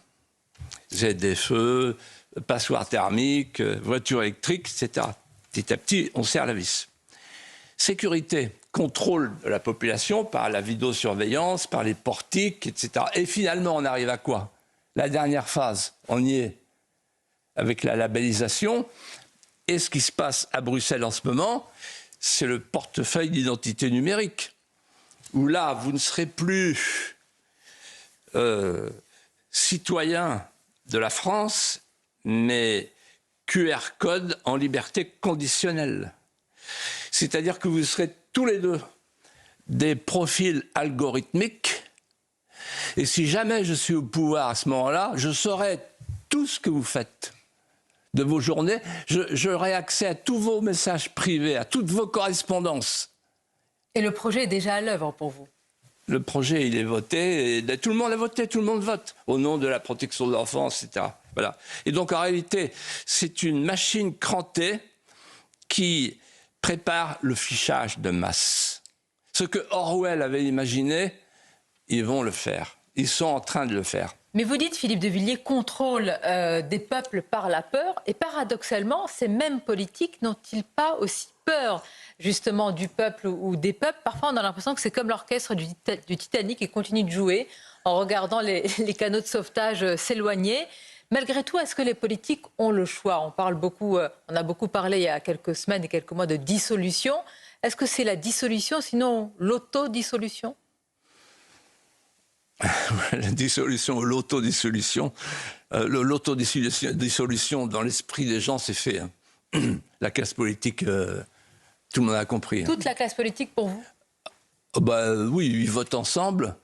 ZFE, passoire thermique, voiture électrique, etc. Petit à petit, on serre la vis. Sécurité, contrôle de la population par la vidéosurveillance, par les portiques, etc. Et finalement, on arrive à quoi? La dernière phase, on y est avec la labellisation. Et ce qui se passe à Bruxelles en ce moment, c'est le portefeuille d'identité numérique, où là, vous ne serez plus citoyen de la France, mais QR code en liberté conditionnelle. C'est-à-dire que vous serez tous les deux des profils algorithmiques, et si jamais je suis au pouvoir à ce moment-là, je saurai tout ce que vous faites de vos journées, j'aurai accès à tous vos messages privés, à toutes vos correspondances. Et le projet est déjà à l'œuvre pour vous? Le projet, il est voté, et tout le monde l'a voté, tout le monde vote, au nom de la protection de l'enfance, etc. Voilà. Et donc, en réalité, c'est une machine crantée qui prépare le fichage de masse. Ce que Orwell avait imaginé, ils vont le faire. Ils sont en train de le faire. Mais vous dites, Philippe de Villiers, contrôle des peuples par la peur. Et paradoxalement, ces mêmes politiques n'ont-ils pas aussi peur, justement, du peuple ou des peuples? Parfois, on a l'impression que c'est comme l'orchestre du Titanic qui continue de jouer en regardant les canaux de sauvetage s'éloigner. Malgré tout, est-ce que les politiques ont le choix? On a beaucoup parlé il y a quelques semaines et quelques mois de dissolution. Est-ce que c'est la dissolution, sinon l'autodissolution? La dissolution ou l'autodissolution. L'autodissolution, dans l'esprit des gens, c'est fait. Hein. La classe politique, tout le monde a compris. Toute la classe politique pour vous? Oui, ils votent ensemble.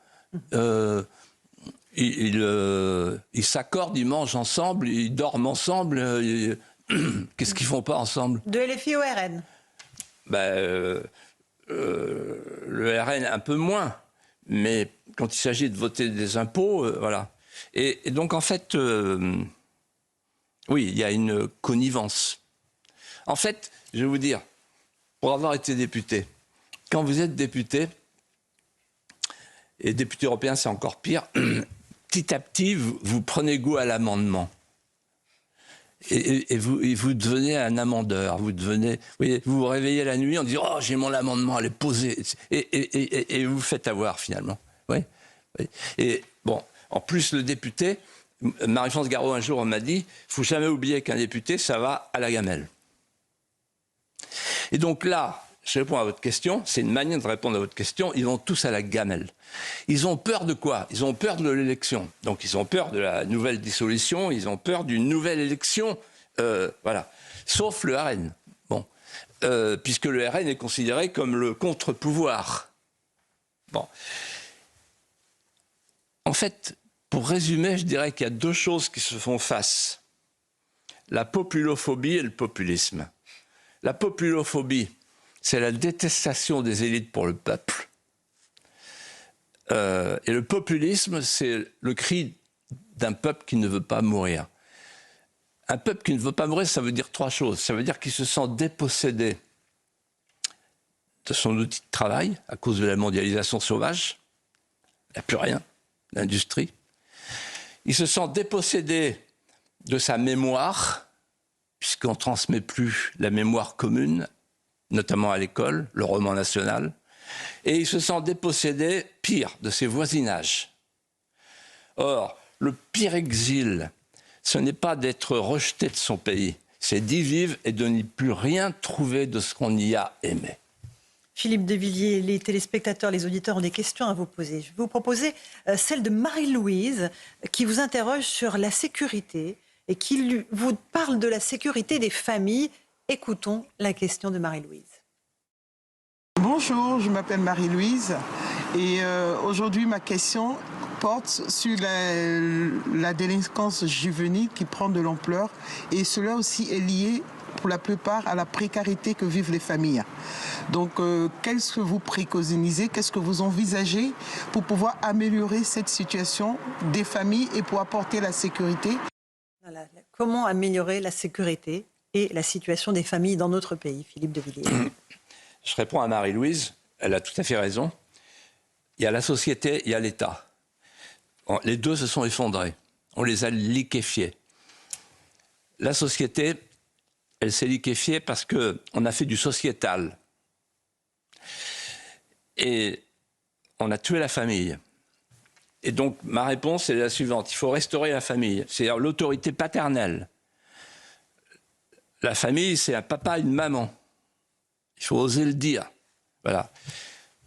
Ils s'accordent, ils mangent ensemble, ils dorment ensemble. Qu'est-ce qu'ils font pas ensemble? De LFI au RN? Le RN un peu moins, mais quand il s'agit de voter des impôts, voilà. Et donc en fait, oui, il y a une connivence. En fait, je vais vous dire, pour avoir été député, quand vous êtes député, et député européen c'est encore pire, petit à petit, vous prenez goût à l'amendement. Et vous devenez un amendeur. Vous vous réveillez la nuit en disant « Oh, j'ai mon amendement, elle est posée ». Et vous vous faites avoir finalement. Oui. Et bon, en plus, le député, Marie-France Garot un jour m'a dit « Il ne faut jamais oublier qu'un député, ça va à la gamelle ». Et donc là, je réponds à votre question, c'est une manière de répondre à votre question, ils vont tous à la gamelle. Ils ont peur de quoi? Ils ont peur de l'élection. Donc ils ont peur de la nouvelle dissolution, ils ont peur d'une nouvelle élection, voilà. Sauf le RN. Bon. Puisque le RN est considéré comme le contre-pouvoir. Bon. En fait, pour résumer, je dirais qu'il y a deux choses qui se font face. La populophobie et le populisme. La populophobie, c'est la détestation des élites pour le peuple. Et le populisme, c'est le cri d'un peuple qui ne veut pas mourir. Un peuple qui ne veut pas mourir, ça veut dire trois choses. Ça veut dire qu'il se sent dépossédé de son outil de travail à cause de la mondialisation sauvage. Il n'y a plus rien, l'industrie. Il se sent dépossédé de sa mémoire, puisqu'on ne transmet plus la mémoire commune, notamment à l'école, le roman national. Et il se sent dépossédé, pire, de ses voisinages. Or, le pire exil, ce n'est pas d'être rejeté de son pays, c'est d'y vivre et de n'y plus rien trouver de ce qu'on y a aimé. Philippe de Villiers, les téléspectateurs, les auditeurs ont des questions à vous poser. Je vais vous proposer celle de Marie-Louise qui vous interroge sur la sécurité et qui vous parle de la sécurité des familles Écoutons la question de Marie-Louise. Bonjour, je m'appelle Marie-Louise et aujourd'hui ma question porte sur la délinquance juvénile qui prend de l'ampleur et cela aussi est lié pour la plupart à la précarité que vivent les familles. Donc qu'est-ce que vous préconisez, qu'est-ce que vous envisagez pour pouvoir améliorer cette situation des familles et pour apporter la sécurité? Voilà. Comment améliorer la sécurité et la situation des familles dans notre pays, Philippe de Villiers? Je réponds à Marie-Louise, elle a tout à fait raison. Il y a la société, il y a l'État. Les deux se sont effondrés. On les a liquéfiés. La société, elle s'est liquéfiée parce qu'on a fait du sociétal. Et on a tué la famille. Et donc, ma réponse est la suivante. Il faut restaurer la famille, c'est-à-dire l'autorité paternelle. La famille, c'est un papa et une maman. Il faut oser le dire. Voilà.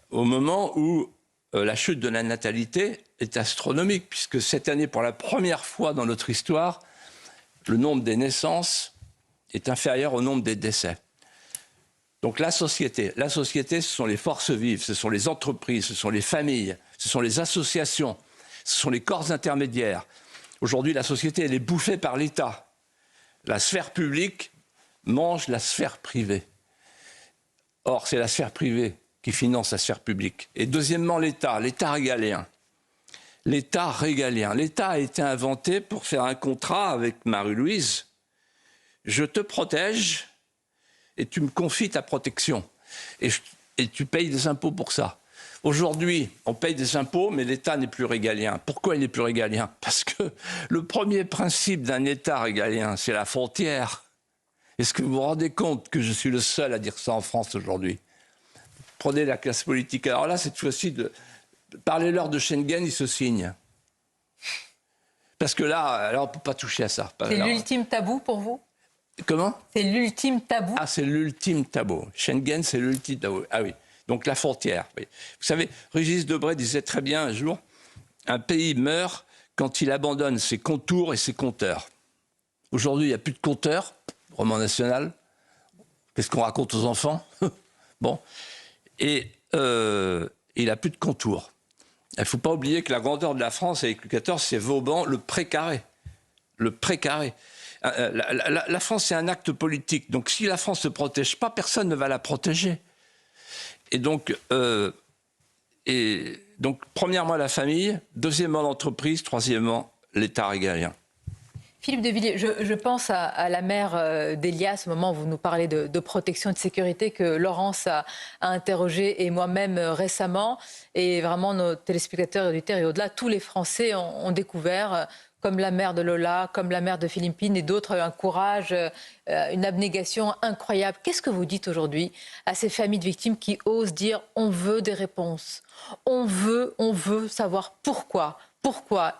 Au moment où la chute de la natalité est astronomique, puisque cette année, pour la première fois dans notre histoire, le nombre des naissances est inférieur au nombre des décès. Donc la société, ce sont les forces vives, ce sont les entreprises, ce sont les familles, ce sont les associations, ce sont les corps intermédiaires. Aujourd'hui, la société, elle est bouffée par l'État. La sphère publique mange la sphère privée. Or, c'est la sphère privée qui finance la sphère publique. Et deuxièmement, l'État régalien. L'État régalien. L'État a été inventé pour faire un contrat avec Marie-Louise. Je te protège et tu me confies ta protection. Et tu payes des impôts pour ça. Aujourd'hui, on paye des impôts, mais l'État n'est plus régalien. Pourquoi il n'est plus régalien? Parce que le premier principe d'un État régalien, c'est la frontière. Est-ce que vous vous rendez compte que je suis le seul à dire ça en France aujourd'hui? Prenez la classe politique. Alors là, cette fois-ci, parlez-leur de Schengen, ils se signent. Parce que là, on ne peut pas toucher à ça. C'est l'ultime tabou pour vous? Comment? C'est l'ultime tabou? Ah, c'est l'ultime tabou. Schengen, c'est l'ultime tabou. Ah oui, donc la frontière. Oui. Vous savez, Régis Debray disait très bien un jour, un pays meurt quand il abandonne ses contours et ses compteurs. Aujourd'hui, il n'y a plus de compteurs. Roman national, qu'est-ce qu'on raconte aux enfants? Bon, et il n'a plus de contours. Il ne faut pas oublier que la grandeur de la France avec Louis XIV, c'est Vauban, le précaré. Le précaré. La France, c'est un acte politique. Donc, si la France ne se protège pas, personne ne va la protéger. Et donc, premièrement, la famille, deuxièmement, l'entreprise, troisièmement, l'État régalien. Philippe de Villiers, je pense à la mère d'Elias, au moment où vous nous parlez de protection et de sécurité, que Laurence a interrogé et moi-même récemment. Et vraiment, nos téléspectateurs auditeurs et au-delà, tous les Français ont découvert, comme la mère de Lola, comme la mère de Philippine et d'autres, un courage, une abnégation incroyable. Qu'est-ce que vous dites aujourd'hui à ces familles de victimes qui osent dire « on veut des réponses, on veut savoir pourquoi ».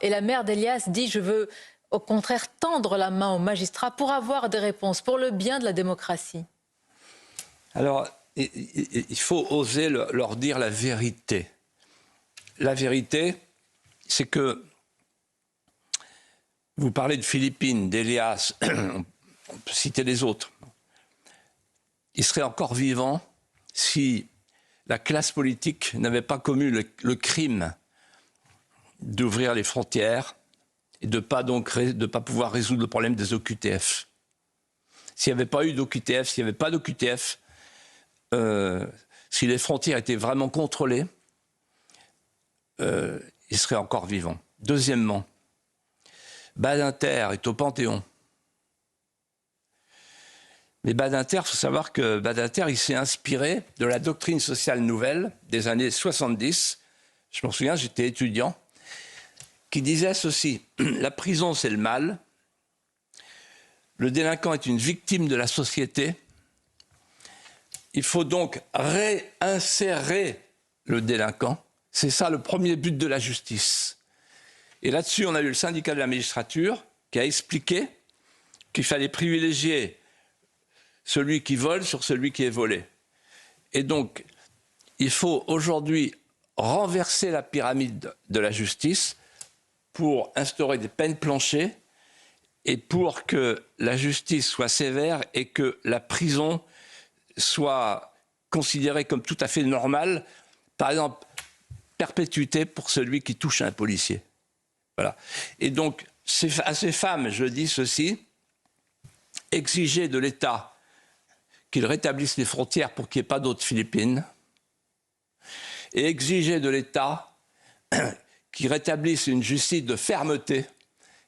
Et la mère d'Elias dit « je veux ». Au contraire, tendre la main aux magistrats pour avoir des réponses, pour le bien de la démocratie? Alors, il faut oser leur dire la vérité. La vérité, c'est que vous parlez de Philippine, d'Elias, on peut citer les autres. Ils seraient encore vivants si la classe politique n'avait pas commis le crime d'ouvrir les frontières, et de ne pas pouvoir résoudre le problème des OQTF. S'il n'y avait pas eu d'OQTF, s'il n'y avait pas d'OQTF, si les frontières étaient vraiment contrôlées, ils seraient encore vivants. Deuxièmement, Badinter est au Panthéon. Mais Badinter, il faut savoir que Badinter, il s'est inspiré de la doctrine sociale nouvelle des années 70. Je m'en souviens, j'étais étudiant, qui disait ceci: la prison, c'est le mal. Le délinquant est une victime de la société. Il faut donc réinsérer le délinquant. C'est ça le premier but de la justice. Et là-dessus, on a eu le syndicat de la magistrature qui a expliqué qu'il fallait privilégier celui qui vole sur celui qui est volé. Et donc, il faut aujourd'hui renverser la pyramide de la justice pour instaurer des peines planchers et pour que la justice soit sévère et que la prison soit considérée comme tout à fait normale. Par exemple, perpétuité pour celui qui touche à un policier. Voilà. Et donc, à ces femmes, je dis ceci, exiger de l'État qu'il rétablisse les frontières pour qu'il n'y ait pas d'autres Philippines, et exiger de l'État qu'il rétablisse une justice de fermeté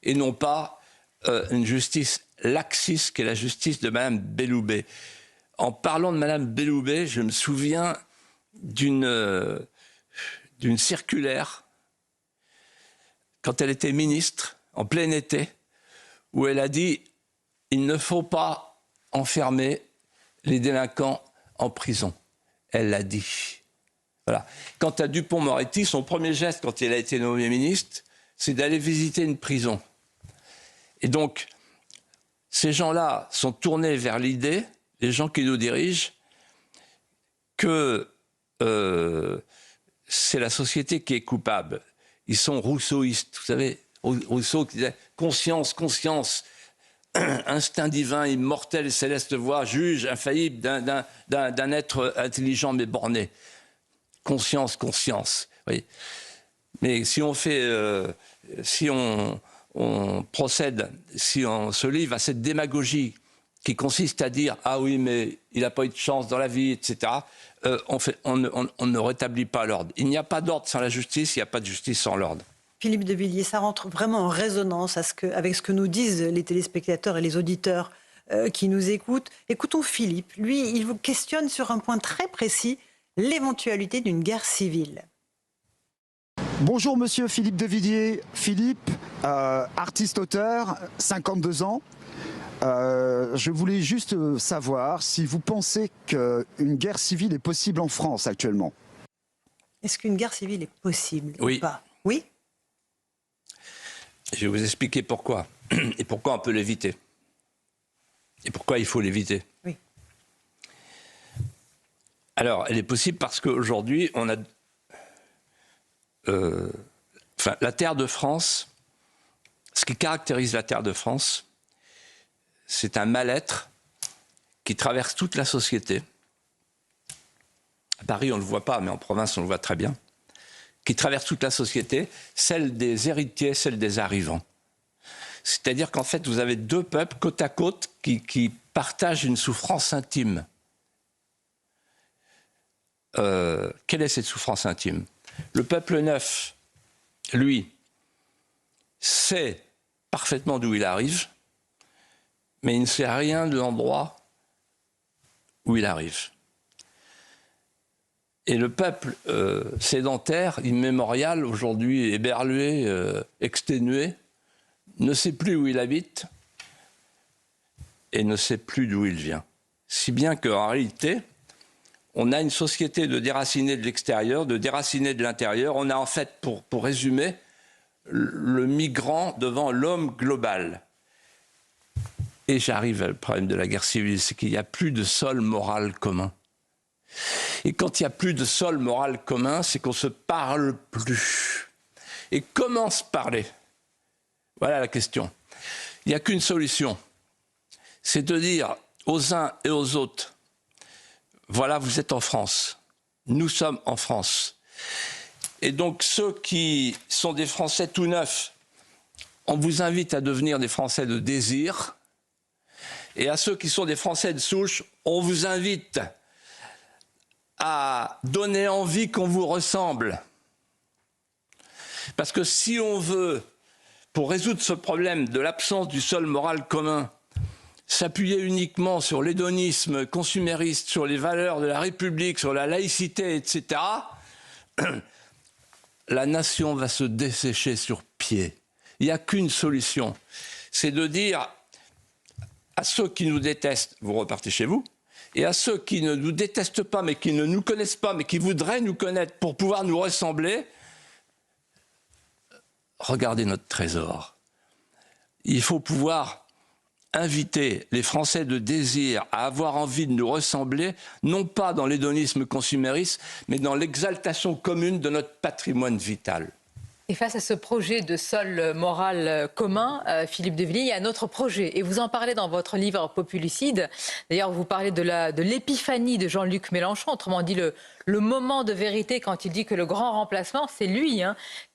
et non pas une justice laxiste qui est la justice de Mme Belloubet. En parlant de Mme Belloubet, je me souviens d'une circulaire quand elle était ministre, en plein été, où elle a dit « il ne faut pas enfermer les délinquants en prison ». Elle l'a dit. Voilà. Quant à Dupond-Moretti, son premier geste quand il a été nommé ministre, c'est d'aller visiter une prison. Et donc, ces gens-là sont tournés vers l'idée, les gens qui nous dirigent, que c'est la société qui est coupable. Ils sont rousseauistes, vous savez, Rousseau qui disait « conscience, conscience ». Instinct divin, immortel, céleste voix, juge infaillible d'un être intelligent mais borné. Conscience, conscience. Oui. Mais si on fait, si on procède, si on se livre à cette démagogie qui consiste à dire ah oui mais il n'a pas eu de chance dans la vie, etc. On ne rétablit pas l'ordre. Il n'y a pas d'ordre sans la justice, il n'y a pas de justice sans l'ordre. Philippe de Villiers, ça rentre vraiment en résonance avec ce que nous disent les téléspectateurs et les auditeurs qui nous écoutent. Écoutons Philippe. Lui, il vous questionne sur un point très précis, l'éventualité d'une guerre civile. Bonjour monsieur Philippe de Villiers. Philippe, artiste-auteur, 52 ans. Je voulais juste savoir si vous pensez qu'une guerre civile est possible en France actuellement. Est-ce qu'une guerre civile est possible ou pas? Oui. Je vais vous expliquer pourquoi. Et pourquoi on peut l'éviter. Et pourquoi il faut l'éviter. Oui. Alors, elle est possible parce qu'aujourd'hui, on a... la terre de France, ce qui caractérise la terre de France, c'est un mal-être qui traverse toute la société. À Paris, on ne le voit pas, mais en province, on le voit très bien. Qui traverse toute la société, celle des héritiers, celle des arrivants. C'est-à-dire qu'en fait, vous avez deux peuples côte à côte qui partagent une souffrance intime. Quelle est cette souffrance intime? Le peuple neuf, lui, sait parfaitement d'où il arrive, mais il ne sait rien de l'endroit où il arrive. Et le peuple sédentaire, immémorial, aujourd'hui éberlué, exténué, ne sait plus où il habite et ne sait plus d'où il vient. Si bien qu'en réalité, on a une société de déracinés de l'extérieur, de déracinés de l'intérieur. On a en fait, pour résumer, le migrant devant l'homme global. Et j'arrive au problème de la guerre civile, c'est qu'il n'y a plus de sol moral commun. Et quand il n'y a plus de sol moral commun, c'est qu'on ne se parle plus. Et comment se parler? Voilà la question. Il n'y a qu'une solution. C'est de dire aux uns et aux autres, voilà, vous êtes en France. Nous sommes en France. Et donc, ceux qui sont des Français tout neufs, on vous invite à devenir des Français de désir. Et à ceux qui sont des Français de souche, on vous invite à donner envie qu'on vous ressemble. Parce que si on veut, pour résoudre ce problème de l'absence du sol moral commun, s'appuyer uniquement sur l'hédonisme consumériste, sur les valeurs de la République, sur la laïcité, etc., la nation va se dessécher sur pied. Il n'y a qu'une solution, c'est de dire à ceux qui nous détestent, vous repartez chez vous, et à ceux qui ne nous détestent pas, mais qui ne nous connaissent pas, mais qui voudraient nous connaître pour pouvoir nous ressembler, regardez notre trésor. Il faut pouvoir inviter les Français de désir à avoir envie de nous ressembler, non pas dans l'hédonisme consumériste, mais dans l'exaltation commune de notre patrimoine vital. Et face à ce projet de sol moral commun, Philippe de Villiers, il y a un autre projet. Et vous en parlez dans votre livre Populicide. D'ailleurs, vous parlez de l'épiphanie de Jean-Luc Mélenchon, autrement dit le moment de vérité quand il dit que le grand remplacement, c'est lui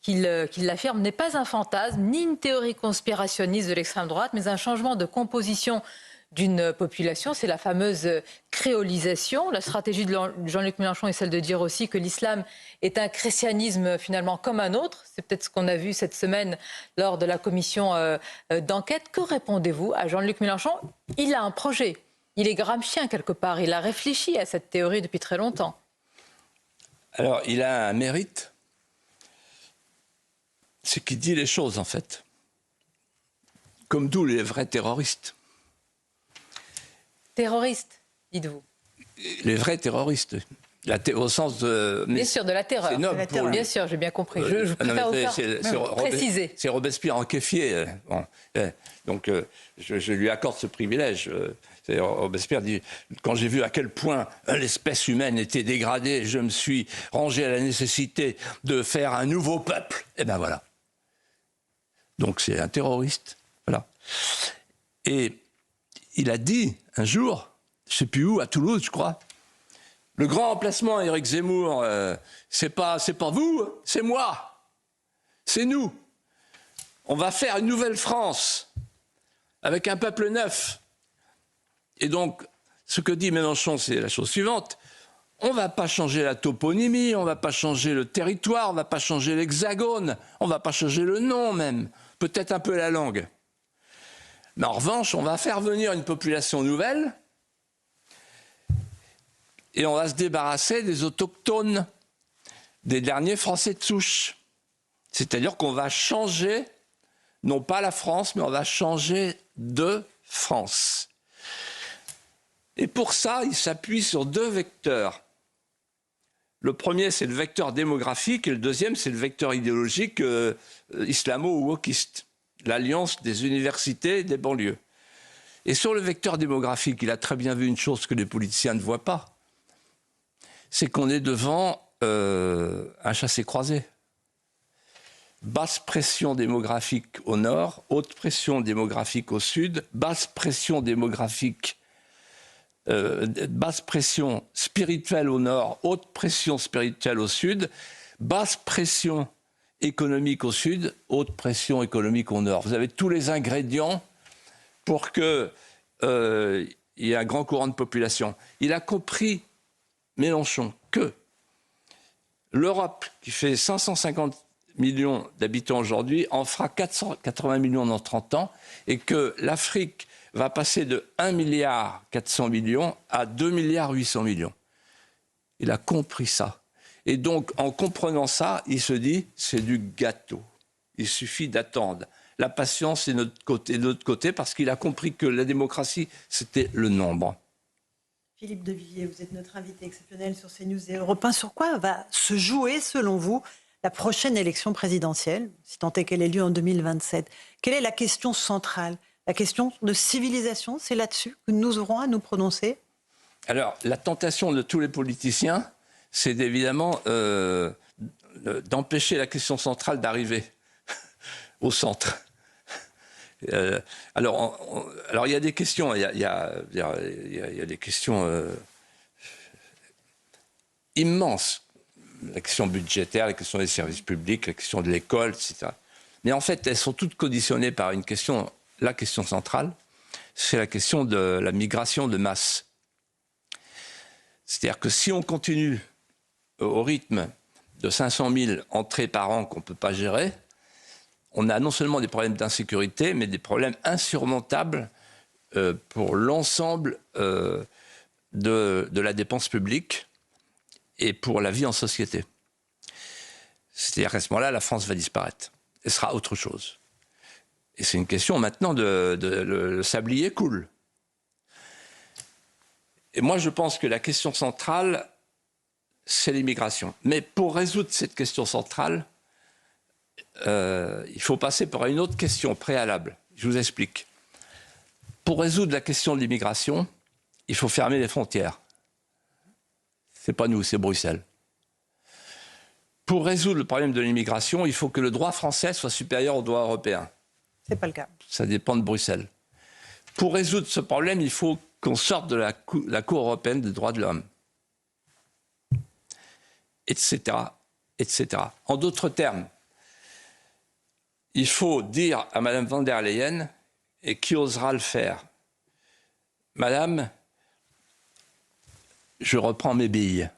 qui l'affirme, n'est pas un fantasme, ni une théorie conspirationniste de l'extrême droite, mais un changement de composition d'une population, c'est la fameuse créolisation. La stratégie de Jean-Luc Mélenchon est celle de dire aussi que l'islam est un christianisme finalement comme un autre. C'est peut-être ce qu'on a vu cette semaine lors de la commission d'enquête. Que répondez-vous à Jean-Luc Mélenchon? Il a un projet, il est gramscien quelque part, il a réfléchi à cette théorie depuis très longtemps. Alors, il a un mérite, c'est qu'il dit les choses en fait, comme d'où les vrais terroristes. Terroristes, dites-vous. Les vrais terroristes, au sens de... Bien sûr, de la terreur. C'est noble pour lui. Bien sûr, j'ai bien compris. Je préfère vous faire préciser. C'est Robespierre en kéfier. Bon. Donc, je lui accorde ce privilège. Robespierre dit, quand j'ai vu à quel point l'espèce humaine était dégradée, je me suis rangé à la nécessité de faire un nouveau peuple. Et ben voilà. Donc c'est un terroriste. Voilà. Et il a dit un jour, je ne sais plus où, à Toulouse, je crois, le grand remplacement à Éric Zemmour, c'est pas vous, c'est moi, c'est nous. On va faire une nouvelle France avec un peuple neuf. Et donc, ce que dit Mélenchon, c'est la chose suivante. On ne va pas changer la toponymie, on ne va pas changer le territoire, on ne va pas changer l'hexagone, on ne va pas changer le nom même, peut-être un peu la langue. Mais en revanche, on va faire venir une population nouvelle et on va se débarrasser des autochtones, des derniers Français de souche. C'est-à-dire qu'on va changer, non pas la France, mais on va changer de France. Et pour ça, il s'appuie sur deux vecteurs. Le premier, c'est le vecteur démographique, et le deuxième, c'est le vecteur idéologique islamo-wokiste. L'alliance des universités et des banlieues. Et sur le vecteur démographique, il a très bien vu une chose que les politiciens ne voient pas. C'est qu'on est devant un chassé-croisé. Basse pression démographique au nord, haute pression démographique au sud, basse pression démographique, basse pression spirituelle au nord, haute pression spirituelle au sud, basse pression économique au sud, haute pression économique au nord. Vous avez tous les ingrédients pour qu'il y ait un grand courant de population. Il a compris, Mélenchon, que l'Europe, qui fait 550 millions d'habitants aujourd'hui, en fera 480 millions dans 30 ans, et que l'Afrique va passer de 1,4 milliard à 2,8 milliards. Il a compris ça. Et donc, en comprenant ça, il se dit, c'est du gâteau. Il suffit d'attendre. La patience est de notre côté, parce qu'il a compris que la démocratie, c'était le nombre. Philippe de Villiers, vous êtes notre invité exceptionnel sur CNews et Europe 1. Sur quoi va se jouer, selon vous, la prochaine élection présidentielle, si tant est qu'elle ait lieu en 2027 ? Quelle est la question centrale ? La question de civilisation, c'est là-dessus que nous aurons à nous prononcer ? Alors, la tentation de tous les politiciens, c'est évidemment d'empêcher la question centrale d'arriver au centre. Alors, il y a des questions, il y a des questions immenses. La question budgétaire, la question des services publics, la question de l'école, etc. Mais en fait, elles sont toutes conditionnées par une question, la question centrale, c'est la question de la migration de masse. C'est-à-dire que si on continue au rythme de 500 000 entrées par an qu'on ne peut pas gérer, on a non seulement des problèmes d'insécurité, mais des problèmes insurmontables pour l'ensemble de la dépense publique et pour la vie en société. C'est-à-dire qu'à ce moment-là, la France va disparaître. Elle sera autre chose. Et c'est une question maintenant le sablier coule. Et moi, je pense que la question centrale, c'est l'immigration. Mais pour résoudre cette question centrale, il faut passer par une autre question préalable. Je vous explique. Pour résoudre la question de l'immigration, il faut fermer les frontières. C'est pas nous, c'est Bruxelles. Pour résoudre le problème de l'immigration, il faut que le droit français soit supérieur au droit européen. C'est pas le cas. Ça dépend de Bruxelles. Pour résoudre ce problème, il faut qu'on sorte de la Cour européenne des droits de l'homme. Etc. etc. En d'autres termes, il faut dire à Mme von der Leyen, et qui osera le faire, Madame, je reprends mes billes,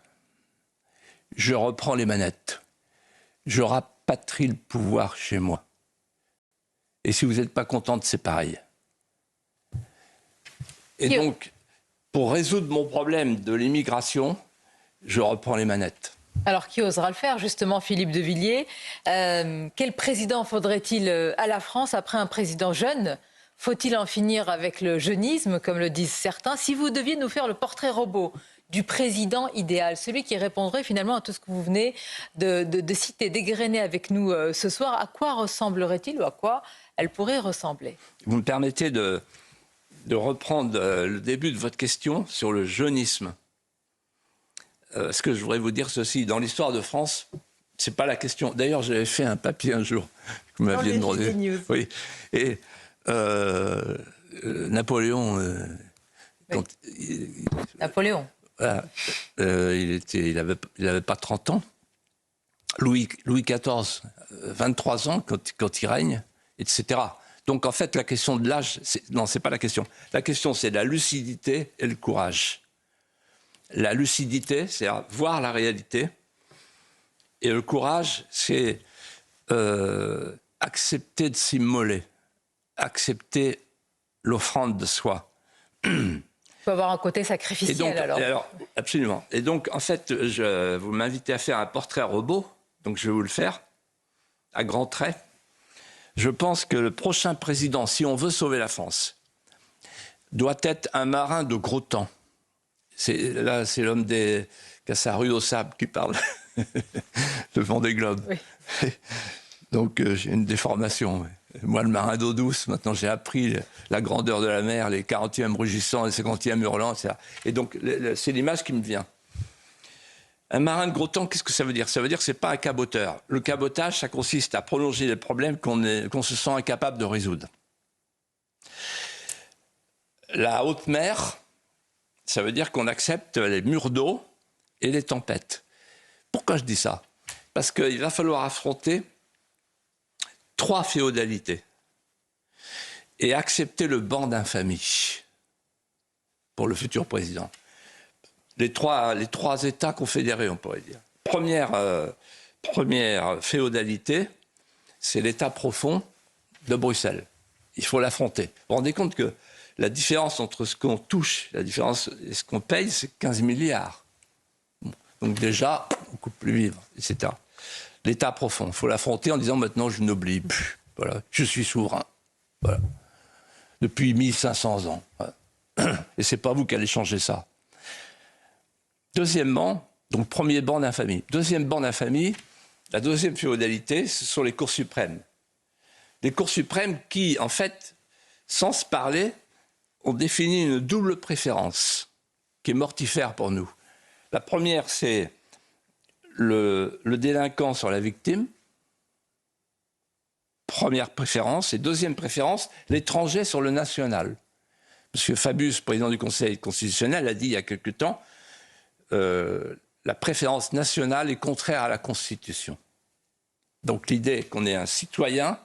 je reprends les manettes, je rapatrie le pouvoir chez moi. Et si vous n'êtes pas contente, c'est pareil. Et donc, pour résoudre mon problème de l'immigration, je reprends les manettes. Alors, qui osera le faire, justement, Philippe de Villiers? Quel président faudrait-il à la France après un président jeune? Faut-il en finir avec le jeunisme, comme le disent certains? Si vous deviez nous faire le portrait robot du président idéal, celui qui répondrait finalement à tout ce que vous venez de citer, d'égrener avec nous ce soir, à quoi ressemblerait-il ou à quoi elle pourrait ressembler? Vous me permettez de reprendre le début de votre question sur le jeunisme. Ce que je voudrais vous dire ceci, dans l'histoire de France, c'est pas la question. D'ailleurs, j'avais fait un papier un jour que vous m'aviez demandé. Oui. Et Napoléon. Napoléon. Voilà, il avait pas 30 ans. Louis XIV, 23 ans quand il règne, etc. Donc en fait, la question de l'âge, non, c'est pas la question. La question, c'est la lucidité et le courage. La lucidité, c'est voir la réalité. Et le courage, c'est accepter de s'immoler, accepter l'offrande de soi. Il faut avoir un côté sacrificiel, donc, alors. Absolument. Et donc, en fait, vous m'invitez à faire un portrait robot, donc je vais vous le faire, à grands traits. Je pense que le prochain président, si on veut sauver la France, doit être un marin de gros temps. Là, c'est l'homme qui a sa rue au sable qui parle, le Vendée Globe. Oui. Donc, j'ai une déformation. Oui. Moi, le marin d'eau douce, maintenant, j'ai appris la grandeur de la mer, les 40e rugissants, les 50e hurlants, etc. Et donc, c'est l'image qui me vient. Un marin de gros temps, qu'est-ce que ça veut dire? Ça veut dire que ce n'est pas un caboteur. Le cabotage, ça consiste à prolonger les problèmes qu'on se sent incapable de résoudre. La haute mer, ça veut dire qu'on accepte les murs d'eau et les tempêtes. Pourquoi je dis ça? Parce qu'il va falloir affronter 3 féodalités et accepter le ban d'infamie pour le futur président. Les trois États confédérés, on pourrait dire. Première féodalité, c'est l'État profond de Bruxelles. Il faut l'affronter. Vous vous rendez compte que la différence entre ce qu'on touche, la différence et ce qu'on paye, c'est 15 milliards. Donc déjà, on coupe plus vivre, etc. L'État profond, il faut l'affronter en disant maintenant je n'oublie plus. Voilà, je suis souverain. Voilà. Depuis 1500 ans. Voilà. Et c'est pas vous qui allez changer ça. Deuxièmement, donc premier ban d'infamie. Deuxième ban d'infamie, la deuxième féodalité, ce sont les cours suprêmes. Les cours suprêmes qui, en fait, sans se parler, ont défini une double préférence qui est mortifère pour nous. La première, c'est le délinquant sur la victime. Première préférence. Et deuxième préférence, l'étranger sur le national. M. Fabius, président du Conseil constitutionnel, a dit il y a quelque temps la préférence nationale est contraire à la Constitution. Donc l'idée qu'on est un citoyen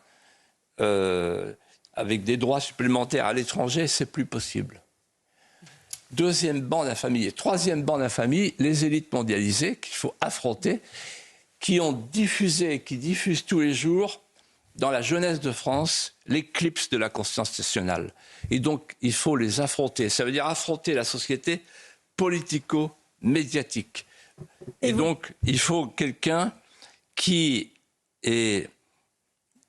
avec des droits supplémentaires à l'étranger, c'est plus possible. Deuxième ban d'infamie. Et troisième ban d'infamie, les élites mondialisées qu'il faut affronter, qui ont diffusé, qui diffusent tous les jours dans la jeunesse de France l'éclipse de la conscience nationale. Et donc, il faut les affronter. Ça veut dire affronter la société politico-médiatique. Et donc, il faut quelqu'un qui ait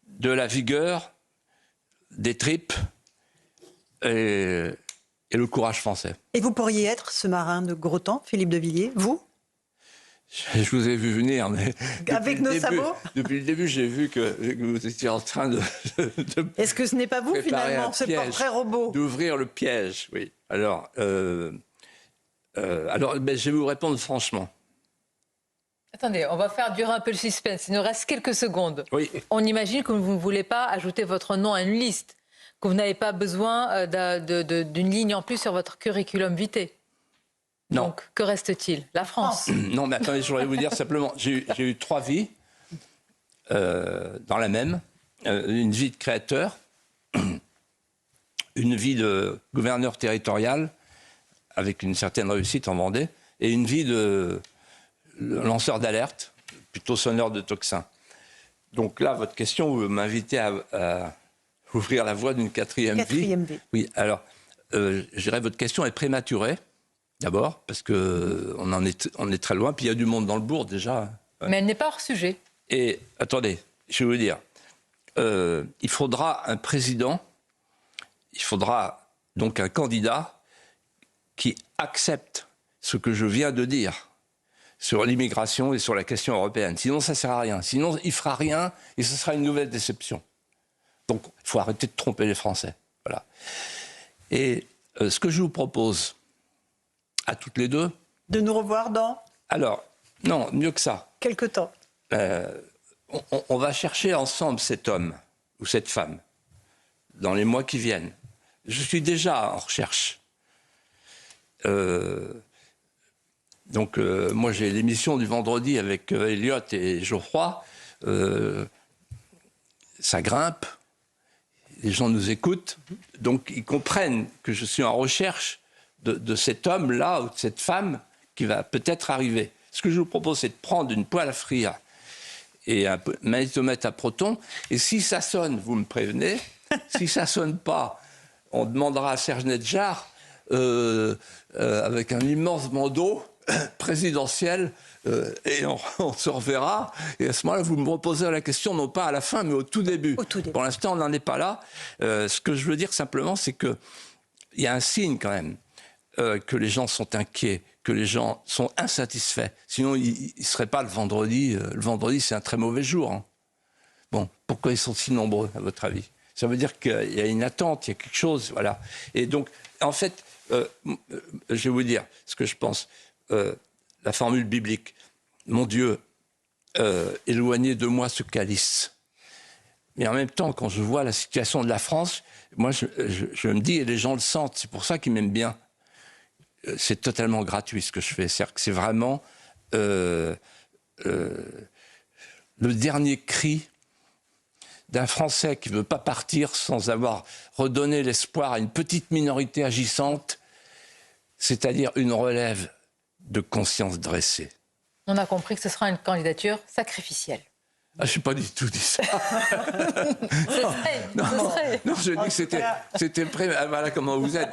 de la vigueur, des tripes et le courage français. Et vous pourriez être ce marin de gros temps, Philippe de Villiers, vous? Je vous ai vu venir, mais... Avec nos sabots? Depuis le début, j'ai vu que vous étiez en train de Est-ce que ce n'est pas vous, finalement, ce portrait robot? D'ouvrir le piège, oui. Alors, je vais vous répondre franchement. Attendez, on va faire durer un peu le suspense. Il nous reste quelques secondes. Oui. On imagine que vous ne voulez pas ajouter votre nom à une liste, que vous n'avez pas besoin d'une ligne en plus sur votre curriculum vitae. Non. Donc, que reste-t-il? La France. Non, mais attendez, je voudrais vous dire simplement, j'ai eu 3 vies dans la même. Une vie de créateur, une vie de gouverneur territorial, avec une certaine réussite en Vendée, et une vie de lanceur d'alerte, plutôt sonneur de tocsin. Donc là, votre question, vous m'invitez à ouvrir la voie d'une quatrième vie. Oui, alors, je dirais votre question est prématurée, d'abord, parce qu'on est très loin, puis il y a du monde dans le bourg déjà. Mais elle n'est pas hors sujet. Et attendez, je vais vous dire, il faudra un président, il faudra donc un candidat qui accepte ce que je viens de dire sur l'immigration et sur la question européenne. Sinon, ça ne sert à rien. Sinon, il ne fera rien et ce sera une nouvelle déception. Donc, il faut arrêter de tromper les Français. Voilà. Et ce que je vous propose, à toutes les deux... De nous revoir dans... Alors, non, mieux que ça. Quelque temps. On va chercher ensemble cet homme ou cette femme dans les mois qui viennent. Je suis déjà en recherche. Donc, moi, j'ai l'émission du vendredi avec Elliot et Geoffroy. Ça grimpe. Les gens nous écoutent. Donc, ils comprennent que je suis en recherche de cet homme-là ou de cette femme qui va peut-être arriver. Ce que je vous propose, c'est de prendre une poêle à frire et un magnétomètre à protons. Et si ça sonne, vous me prévenez. Si ça sonne pas, on demandera à Serge Nedjar, avec un immense bandeau présidentiel, et on se reverra. Et à ce moment-là, vous me reposez la question, non pas à la fin, mais au tout début. Pour l'instant, on n'en est pas là. Ce que je veux dire simplement, c'est qu'il y a un signe quand même que les gens sont inquiets, que les gens sont insatisfaits. Sinon, ils ne seraient pas le vendredi. Le vendredi, c'est un très mauvais jour. Hein. Bon, pourquoi ils sont si nombreux, à votre avis? Ça veut dire qu'il y a une attente, il y a quelque chose, voilà. Et donc, en fait, je vais vous dire ce que je pense. La formule biblique. Mon Dieu, éloignez de moi ce calice. Mais en même temps, quand je vois la situation de la France, moi, je me dis, et les gens le sentent, c'est pour ça qu'ils m'aiment bien. C'est totalement gratuit ce que je fais. C'est-à-dire que c'est vraiment le dernier cri d'un Français qui ne veut pas partir sans avoir redonné l'espoir à une petite minorité agissante, c'est-à-dire une relève de conscience dressée. On a compris que ce sera une candidature sacrificielle. Ah, je n'ai pas du tout dit ça. Non, je dis que c'était prêt. Ah, voilà comment vous êtes.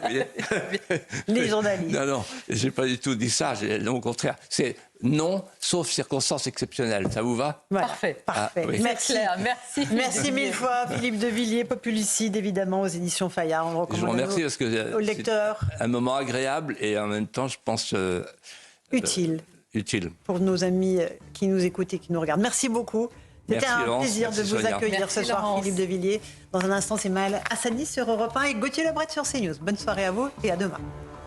Les journalistes. Non, je n'ai pas du tout dit ça. Au contraire, c'est non, sauf circonstances exceptionnelles. Ça vous va? Voilà. Parfait. Ah, oui. Merci. Merci. Merci mille fois, Philippe de Villiers, Populicide, évidemment, aux éditions Fayard. On le recommande. Je vous remercie parce que aux lecteurs. C'est un moment agréable et en même temps, je pense utile pour nos amis qui nous écoutent et qui nous regardent. Merci beaucoup. C'était un plaisir de vous accueillir ce soir, Philippe de Villiers. Dans un instant, c'est Maël Hassani sur Europe 1 et Gauthier Lebret sur CNews. Bonne soirée à vous et à demain.